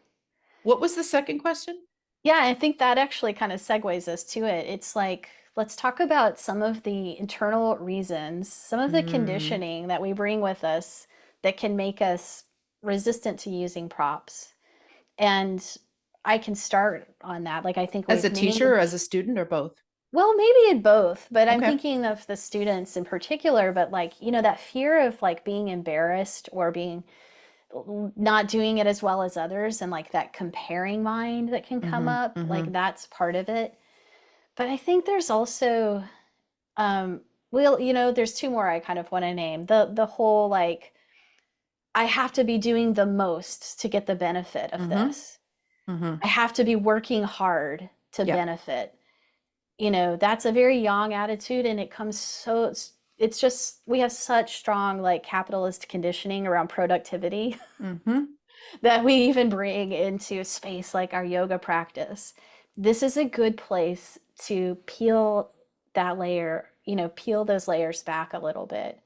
What was the second question? Yeah, I think that actually kind of segues us to it. It's like, let's talk about some of the internal reasons, some of the Mm, conditioning that we bring with us that can make us resistant to using props. And I can start on that. Like, I think as a we've teacher or named, as a student or both? well, maybe in both, but I'm Okay. thinking of the students in particular. But like, that fear of like being embarrassed or being not doing it as well as others, and like that comparing mind that can come Mm-hmm. up, Mm-hmm. like that's part of it. But I think there's also, well, there's two more I kind of want to name. The whole like, I have to be doing the most to get the benefit of Mm-hmm. this. Mm-hmm. I have to be working hard to Yeah. benefit. That's a very yang attitude, and it comes it's just we have such strong like capitalist conditioning around productivity Mm-hmm. that we even bring into a space like our yoga practice. This is a good place to peel that layer, peel those layers back a little bit.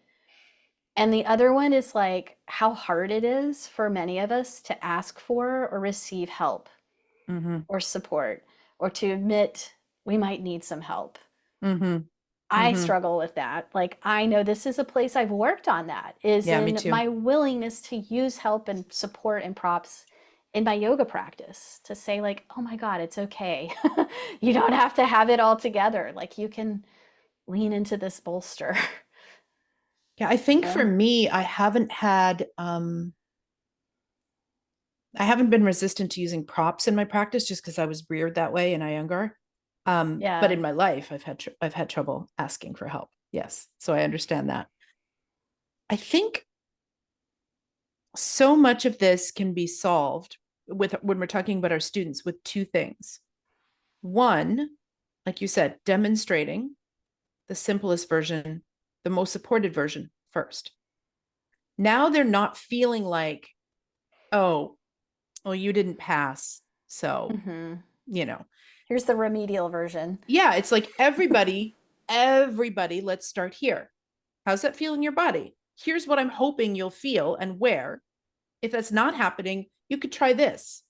And the other one is like how hard it is for many of us to ask for or receive help Mm-hmm. or support or to admit we might need some help. Mm-hmm. I Mm-hmm. struggle with that. Like, I know this is a place I've worked on that, is Yeah, me in too. my willingness to use help and support and props in my yoga practice to say, like, oh my God, it's okay. You don't have to have it all together. Like, you can lean into this bolster. Yeah, I think for Yeah. me, I haven't been resistant to using props in my practice just because I was reared that way and I younger. But Yeah. in my life, I've had trouble asking for help. Yes, so I understand that. I think so much of this can be solved with when we're talking about our students with two things. One, like you said, demonstrating the simplest version, the most supported version first. Now they're not feeling like, oh, well, you didn't pass. So, Hmm. you know, Here's the remedial version. yeah, it's like everybody, let's start here. How's that feel in your body? Here's what I'm hoping you'll feel and where. If that's not happening, you could try this.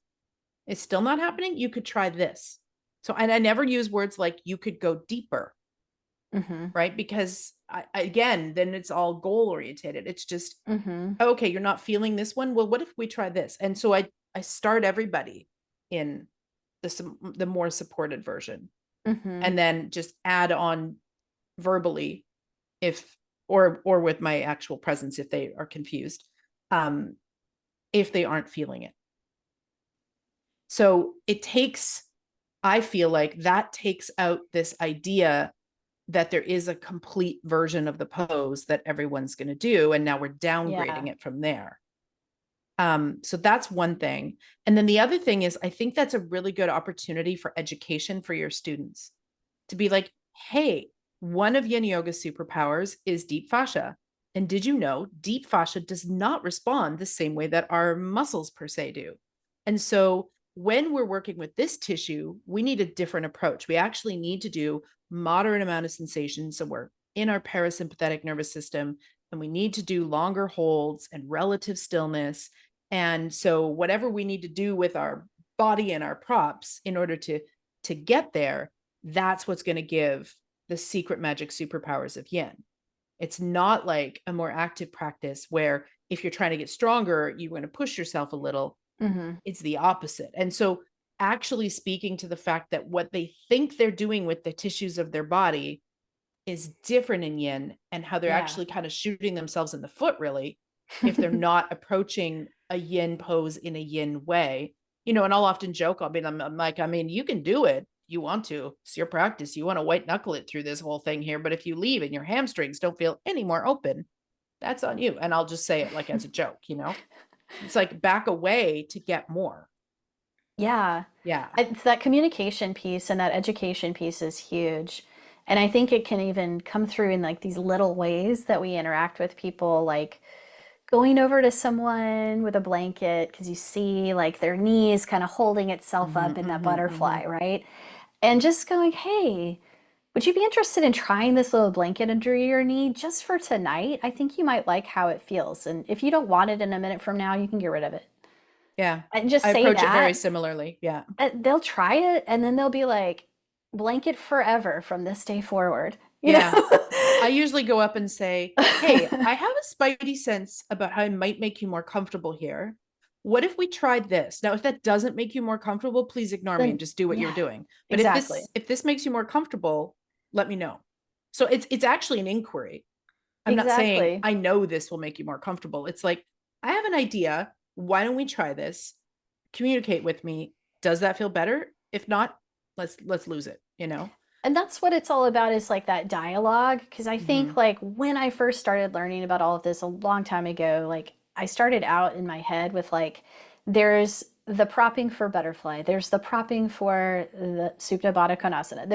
It's still not happening, you could try this. So, and I never use words like you could go deeper, Hmm. right? Because again, then it's all goal oriented. It's just, Hmm. okay, you're not feeling this one. Well, what if we try this? And so I start everybody in the more supported version, Hmm. and then just add on verbally if or with my actual presence if they are confused, um if they aren't feeling it. So it takes, I feel like that takes out this idea that there is a complete version of the pose that everyone's going to do and now we're Yeah. downgrading it from there. So that's one thing. And then the other thing is I think that's a really good opportunity for education for your students to be like, hey, one of yin yoga's superpowers is deep fascia. And did you know deep fascia does not respond the same way that our muscles per se do? And so when we're working with this tissue, we need a different approach. We actually need to do moderate amount of sensation. So we're in our parasympathetic nervous system and we need to do longer holds and relative stillness. And so whatever we need to do with our body and our props in order to get there, that's what's going to give the secret magic superpowers of yin. It's not like a more active practice where if you're trying to get stronger, you're going to push yourself a little. Hmm. It's the opposite. And so actually speaking to the fact that what they think they're doing with the tissues of their body is different in yin, and how they're Yeah. actually kind of shooting themselves in the foot really if they're not approaching a yin pose in a yin way. And I'll often joke, I'm like, I mean, you can do it, you want to, it's your practice, you want to white knuckle it through this whole thing here, but if you leave and your hamstrings don't feel any more open, that's on you. And I'll just say it like as a joke. It's like back away to get more. Yeah. Yeah. It's that communication piece and that education piece is huge. And I think it can even come through in like these little ways that we interact with people, like going over to someone with a blanket because you see like their knees kind of holding itself Mm-hmm, up in that mm-hmm, mm-hmm. butterfly, right? And just going, hey, would you be interested in trying this little blanket under your knee just for tonight? I think you might like how it feels. And if you don't want it in a minute from now, you can get rid of it. Yeah, And just I say approach it very that. similarly. Yeah. They'll try it and then they'll be like, blanket forever from this day forward, you Yeah. know? I usually go up and say, hey, I have a spidey sense about how I might make you more comfortable here. What if we tried this? Now, if that doesn't make you more comfortable, please ignore me and Then, just do what you're yeah, doing. But if exactly. this makes you more comfortable, let me know. So it's actually an inquiry. I'm not saying Exactly. I know this will make you more comfortable. It's like, I have an idea. Why don't we try this? Communicate with me. Does that feel better? If not, let's lose it. And that's what it's all about, is like that dialogue. Because I think Mm-hmm. like when I first started learning about all of this a long time ago, like I started out in my head with like, there's the propping for butterfly, there's the propping for the Supta Baddha Konasana.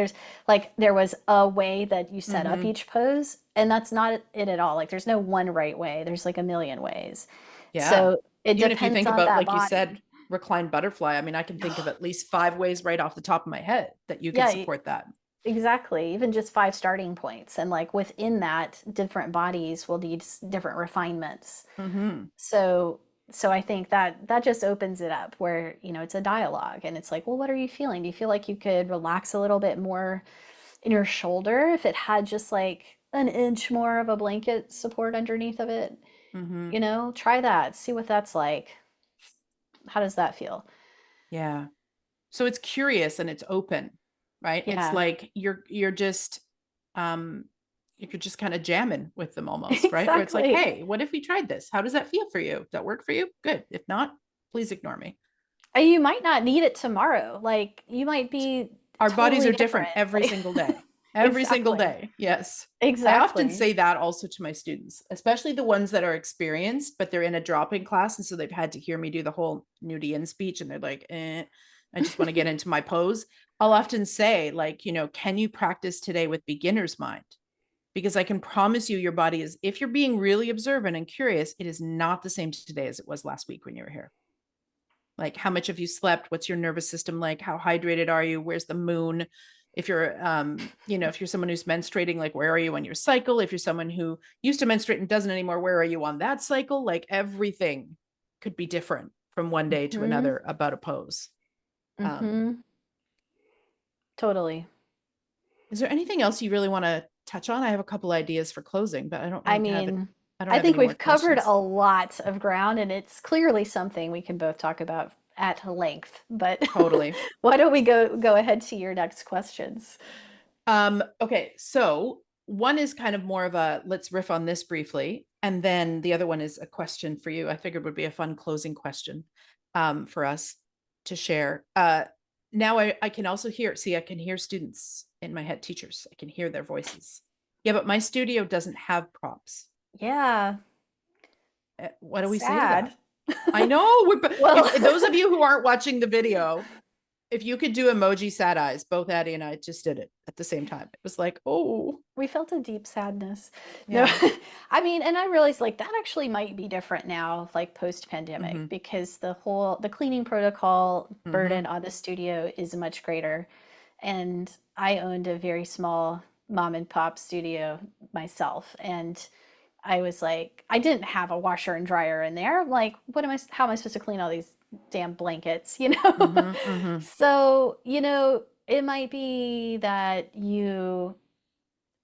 There was a way that you set up Mm-hmm. each pose, and that's not it at all. Like, there's no one right way, there's like a million ways. Yeah. So it Even if you depends think on about, that like you body. said, reclined butterfly, I mean, I can think of at least 5 ways right off the top of my head that you could Yeah, support that. exactly. Even just five starting points. And like within that, different bodies will need different refinements. Mm-hmm. So I think that that just opens it up where, it's a dialogue and it's like, well, what are you feeling? Do you feel like you could relax a little bit more in your shoulder if it had just like an inch more of a blanket support underneath of it? Mm-hmm. Try that. See what that's like. How does that feel? Yeah. So it's curious and it's open, right? It's Yeah. like um you're just kind of jamming with them almost, right? Where it's like, Exactly. hey, what if we tried this? How does that feel for you? Does that work for you? Good. If not, please ignore me. And you might not need it tomorrow. Like you might be Our bodies totally are different different. every Like single day. Every single exactly. day. Yes. I often Exactly. say that also to my students, especially the ones that are experienced, but they're in a drop-in class. And so they've had to hear me do the whole nudie in speech and they're like, I just want to get into my pose. I'll often say, like, can you practice today with beginner's mind? Because I can promise you your body is, if you're being really observant and curious, it is not the same today as it was last week when you were here. Like, how much have you slept? What's your nervous system like? How hydrated are you? Where's the moon? If you're if you're someone who's menstruating, like, where are you on your cycle? If you're someone who used to menstruate and doesn't anymore, where are you on that cycle? Like, everything could be different from one day to Mhm. another about a pose. um, Mhm. Totally. is there anything else you really want to touch on? I have a couple ideas for closing, but I mean, I don't I have think any more we've covered questions. a lot of ground and it's clearly something we can both talk about at length. But Totally. why don't we go ahead to your next questions? Okay, so one is kind of more of a let's riff on this briefly, and then the other one is a question for you. I figured would be a fun closing question for us to share. Now I can also I can hear students in my head, teachers. I can hear their voices. Yeah, but my studio doesn't have props. Yeah, What do we say to that? sad. I know. Well, If those of you who aren't watching the video, if you could do emoji sad eyes, both Addie and I just did it at the same time. It was like, oh, we felt a deep sadness. No, yeah. I mean, and I realized like that actually might be different now, like post Mm-hmm. pandemic, because the cleaning protocol Mm-hmm. burden on the studio is much greater. And I owned a very small mom and pop studio myself. And I was like, I didn't have a washer and dryer in there. Like, how am I supposed to clean all these damn blankets, you know? Mm-hmm. Mm-hmm. So, it might be that you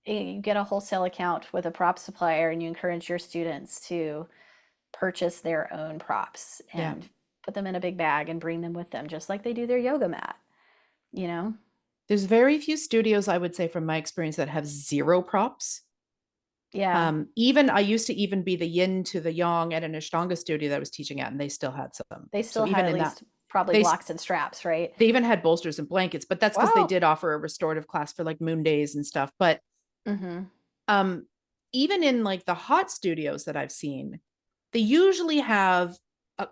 get a wholesale account with a prop supplier and you encourage your students to purchase their own props Yeah. and put them in a big bag and bring them with them, just like they do their yoga mat, you know? There's very few studios, I would say, from my experience, that have zero props. Yeah. Even I used to even be the yin to the yang at an Ashtanga studio that I was teaching at, and they still had some. They So still had even at in that, least probably they blocks and straps, right? they even had bolsters and blankets, but that's because they Wow. did offer a restorative class for like moon days and stuff. But Mm-hmm. um, even in like the hot studios that I've seen, they usually have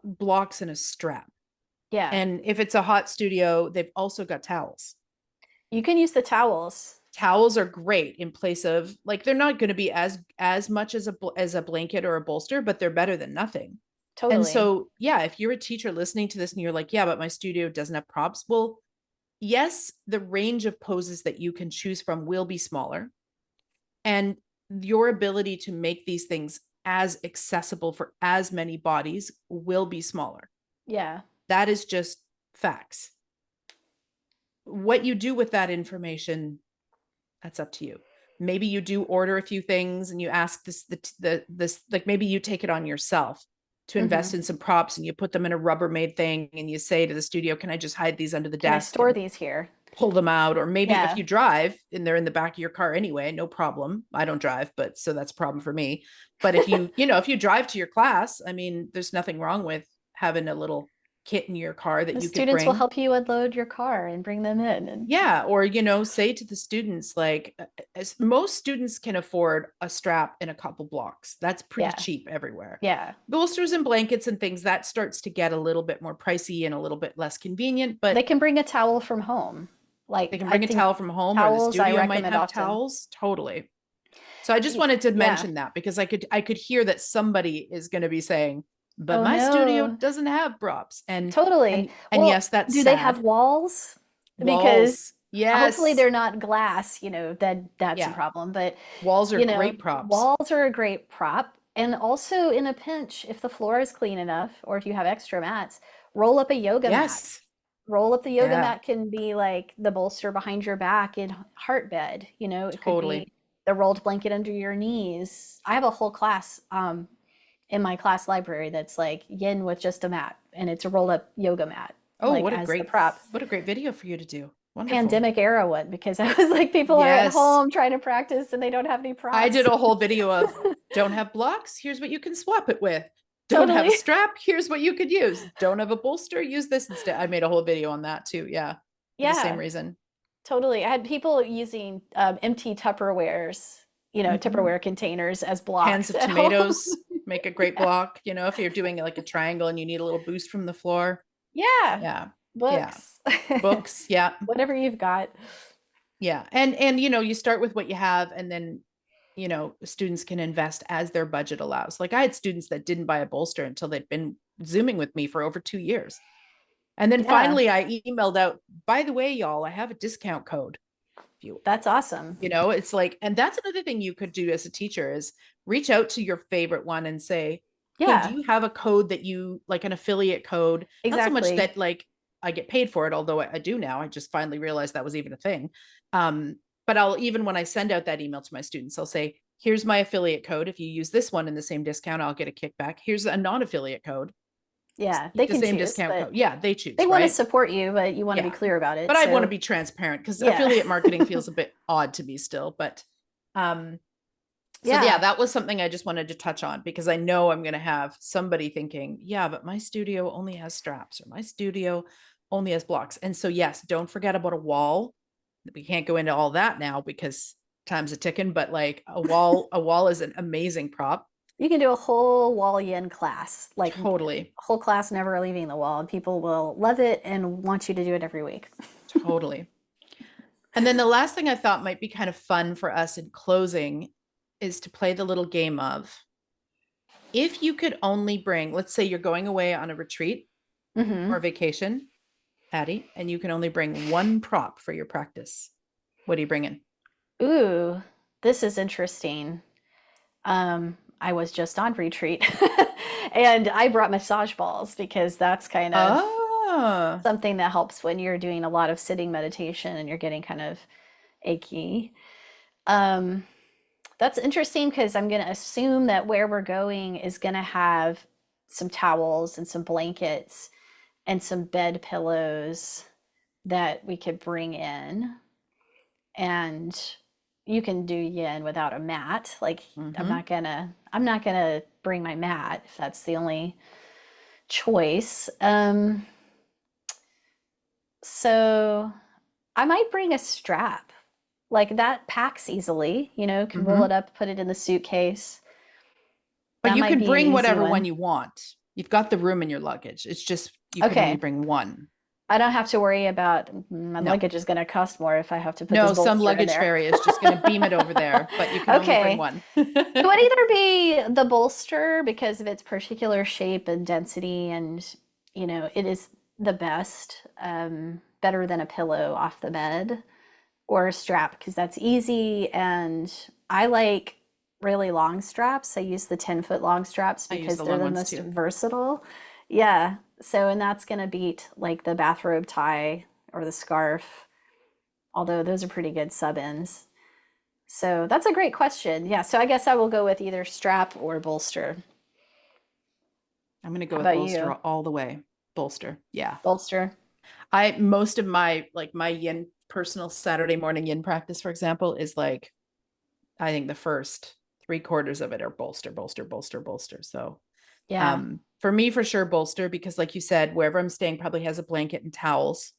blocks and a strap. Yeah. And if it's a hot studio, they've also got towels. You can use the towels. Towels are great in place of, like, they're not going to be as much as a blanket or a bolster, but they're better than nothing. And Totally. so, yeah, if you're a teacher listening to this and you're like, yeah, but my studio doesn't have props, well, yes, the range of poses that you can choose from will be smaller, and your ability to make these things as accessible for as many bodies will be smaller. Yeah. That is just facts. What you do with that information, that's up to you. Maybe you do order a few things and you ask this, like, maybe you take it on yourself to Mm-hmm. invest in some props and you put them in a Rubbermaid thing and you say to the studio, can I just hide these under the Can I desk store and these here? pull them out? Or maybe if Yeah. you drive and they're in the back of your car anyway, no problem. I don't drive, but so that's a problem for me. But if you drive to your class, I mean, there's nothing wrong with having a little. kit in your car that The you could students will bring. help you unload your car and bring them in. And Yeah. Or, say to the students, like, as most students can afford a strap in a couple blocks. That's pretty yeah, cheap everywhere. yeah. Bolsters and blankets and things, that starts to get a little bit more pricey and a little bit less convenient, They but can bring a towel from home. they Like, can I bring a think towel from home, or the towels I studio might recommend have often. towels. Totally. So I just wanted to Yeah. mention that because I could hear that somebody is going to be saying, but Oh my studio no. doesn't have props. And Totally. and Well, yes, that's do they have sad. walls? Because Walls. hopefully Yes. they're not glass, that's a Yeah. problem. But, Walls are great props. walls are a great prop. And also in a pinch, if the floor is clean enough, or if you have extra mats, roll up a yoga mat. Yes. Roll up the yoga Yeah, mat can be like the bolster behind your back in heart bed. It could be totally. the rolled blanket under your knees. I have a whole class in my class library that's like yin with just a mat, and it's a rolled up yoga mat, Oh, like as the prop. what a great video for you to do. Wonderful. Pandemic era one, because I was like, people are at Yes. home trying to practice and they don't have any I did props. a whole video of don't have blocks. Here's what you can swap it with. Don't have a Totally. strap. Here's what you could use. Don't have a bolster. Use this instead. I made a whole video on that too. Yeah. For the same Yeah, reason. totally. I had people using empty Tupperwares, Mhm. Tupperware containers as Cans blocks of at home. tomatoes make a great block. If you're doing like a triangle and you need a little boost from the floor. Yeah, Yeah. Yeah. books, Books. Yeah. whatever you've got. Yeah. And you start with what you have, and then students can invest as their budget allows. Like I had students that didn't buy a bolster until they'd been Zooming with me for over 2 years. And then Yeah, finally I emailed out, by the way, y'all, I have a discount code. If that's awesome. it's like, and that's another thing you could do as a teacher is reach out to your favorite one and say, hey, do Yeah, you have a code that you like, an affiliate code? Not so much exactly. that like I get paid for it, although I do now. I just finally realized that was even a thing. But I'll, even when I send out that email to my students, I'll say, here's my affiliate code. If you use this one in the same discount, I'll get a kickback. Here's a non-affiliate code. Yeah, they Keep the can same choose, discount but code. Yeah, they they choose, want to right? support you, but you want to be Yeah. clear about But it. I want to So, be transparent because yeah. affiliate marketing feels a bit odd to me still. But so yeah, Yeah. that was something I just wanted to touch on because I know I'm going to have somebody thinking, yeah, but my studio only has straps, or my studio only has blocks. And so, yes, don't forget about a wall. We can't go into all that now because time's a ticking, but like a wall is an amazing prop. You can do a whole wall yin class, like Totally. whole class never leaving the wall, and people will love it and want you to do it every week. Totally. And then the last thing I thought might be kind of fun for us in closing is to play the little game of, if you could only bring, let's say you're going away on a retreat Hmm. or vacation, Addie, and you can only bring one prop for your practice. What are you bringing? Ooh, this is interesting. I was just on retreat and I brought massage balls because that's kind of Oh, something that helps when you're doing a lot of sitting meditation and you're getting kind of achy. Um, that's interesting because I'm going to assume that where we're going is going to have some towels and some blankets and some bed pillows that we could bring in. And you can do yin without a mat. Like mm-hmm. I'm not gonna bring my mat if that's the only choice. So I might bring a strap. Like that packs easily, can roll it Mm-hmm. up, put it in the suitcase. But That you might can be an bring easy whatever one one. you want. You've got the room in your luggage. It's just you could only Okay. bring one. I don't have to worry about my No, luggage is going to cost more if I have to put this no, some bolster in luggage there. fairy is just going to beam it over there, but you can only bring Okay. one. It would either be the bolster because of its particular shape and density, and it is the best, better than a pillow off the bed, or a strap because that's easy. And I like really long straps. I use the 10-foot long straps I use because the they're long the ones most too. versatile. Yeah. So, and that's going to beat like the bathrobe tie or the scarf, although those are pretty good sub ends. So that's a great question. Yeah, so I guess I will go with either strap or bolster. I'm going to go How with about bolster you? all the way. Bolster. Yeah. Bolster. Most of my, like my yin personal Saturday morning yin practice, for example, is like, I think the first 3/4 of it are bolster, bolster, bolster, bolster. So Yeah. For me, for sure, bolster, because like you said, wherever I'm staying probably has a blanket and towels.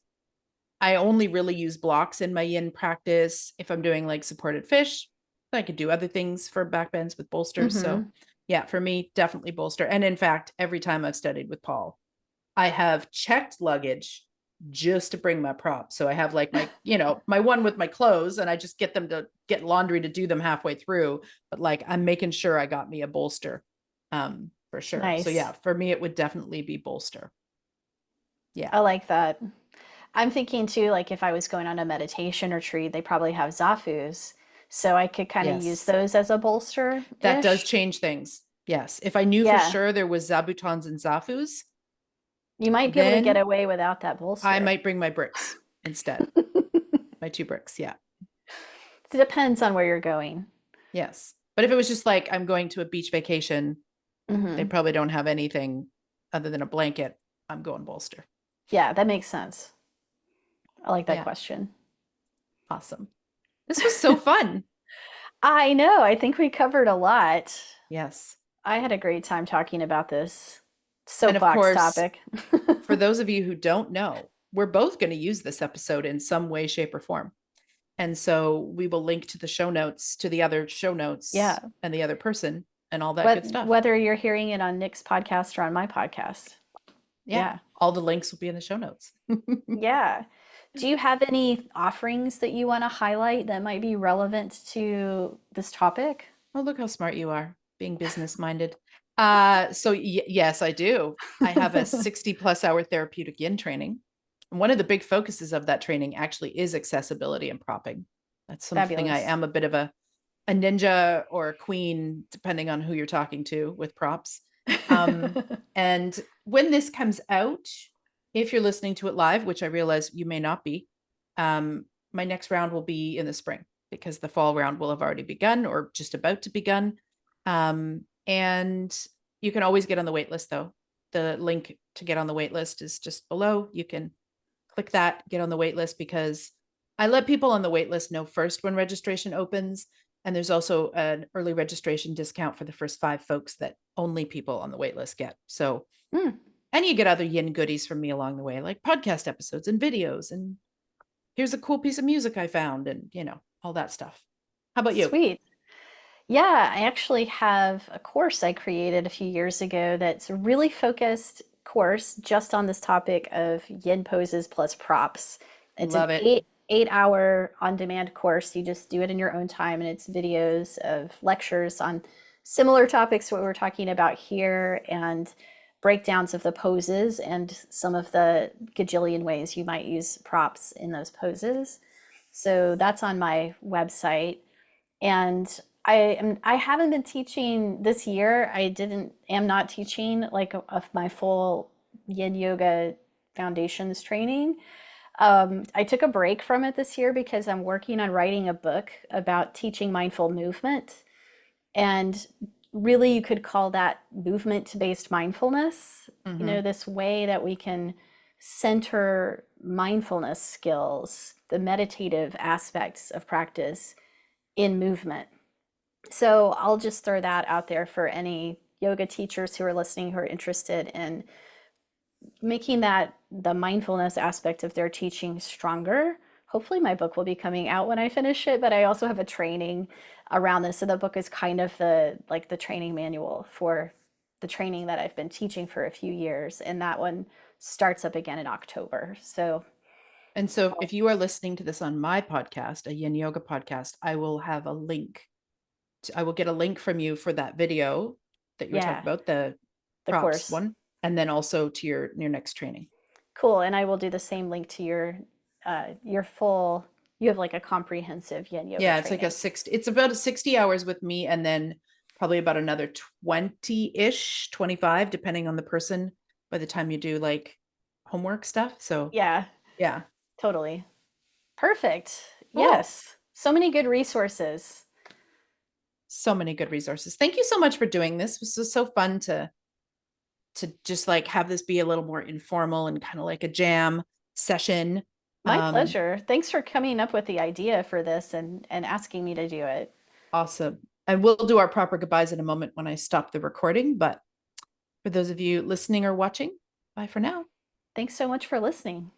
I only really use blocks in my yin practice. If I'm doing like supported fish, I could do other things for back bends with bolsters. So Hmm. yeah, for me, definitely bolster. And in fact, every time I've studied with Paul, I have checked luggage just to bring my props. So I have like my, my one with my clothes, and I just get them to get laundry to do them halfway through. But like I'm making sure I got me a bolster, for sure. So yeah, Nice. for me, it would definitely be bolster. Yeah. I like that. I'm thinking too, like if I was going on a meditation retreat, they probably have zafus. So I could kind of use Yes. those as a That does bolster-ish. change things. Yes. If I knew for Yeah. sure there was zabutons and zafus, You might be able to get then away without that I bolster. might bring my bricks instead. My 2 bricks. Yeah. It depends on where you're going. Yes. But if it was just like I'm going to a beach vacation, they Hmm. probably don't have anything other than a blanket. I'm going bolster. Yeah, that makes sense. I like that Yeah. question. Awesome. This was so fun. I know. I think we covered a lot. Yes. I had a great time talking about this And of soapbox course, topic. for those of you who don't know, we're both going to use this episode in some way, shape, or form. And so we will link to the show notes, to the other show notes Yeah. and the other person and all that good stuff. Whether you're hearing it on Nick's podcast or on my podcast. Yeah. Yeah. All the links will be in the show notes. Yeah. Do you have any offerings that you want to highlight that might be relevant to this topic? Oh, look how smart you are, being business minded. Yes, I do. I have a 60 plus hour therapeutic yin training. And one of the big focuses of that training actually is accessibility and propping. That's something I Fabulous. am a bit of a ninja or a queen, depending on who you're talking to with props. And when this comes out, if you're listening to it live, which I realize you may not be, my next round will be in the spring because the fall round will have already begun or just about to begun. And you can always get on the wait list though. The link to get on the wait list is just below. You can click that, get on the wait list, because I let people on the wait list know first when registration opens. And there's also an early registration discount for the first 5 folks that only people on the wait list get. So, Mm, and you get other yin goodies from me along the way, like podcast episodes and videos. And here's a cool piece of music I found, and, all that stuff. How about you? sweet. Yeah, I actually have a course I created a few years ago that's a really focused course just on this topic of yin poses plus props. It's an Love it. eight hour on demand course. You just do it in your own time, and it's videos of lectures on similar topics to what we're talking about here and breakdowns of the poses and some of the gajillion ways you might use props in those poses. So that's on my website. And I haven't been teaching this year. Am not teaching like of my full Yin Yoga foundations training. I took a break from it this year because I'm working on writing a book about teaching mindful movement. And really, you could call that movement based mindfulness. Mm-hmm. This way that we can center mindfulness skills, the meditative aspects of practice in movement. So I'll just throw that out there for any yoga teachers who are listening who are interested in making that the mindfulness aspect of their teaching stronger. Hopefully my book will be coming out when I finish it, but I also have a training around this. So the book is kind of the training manual for the training that I've been teaching for a few years, and that one starts up again in October. So And so if you are listening to this on my podcast, a Yin Yoga podcast, I will have a link. I will get a link from you for that video that you were talking yeah, about, the the props course. one, and then also to your next training. Cool. And I will do the same link to your full, you have like a comprehensive yin yoga Yeah, it's like training. it's about a 60 hours with me, and then probably about another 20-ish, 25, depending on the person by the time you do like homework stuff. So Yeah, yeah, totally. Perfect. cool. Yes. So many good resources. So many good resources. Thank you so much for doing this. This was so fun to just like have this be a little more informal and kind of like a jam session. My Um, pleasure. Thanks for coming up with the idea for this and asking me to do it. awesome. And we'll do our proper goodbyes in a moment when I stop the recording, but For those of you listening or watching, bye for now. Thanks so much for listening.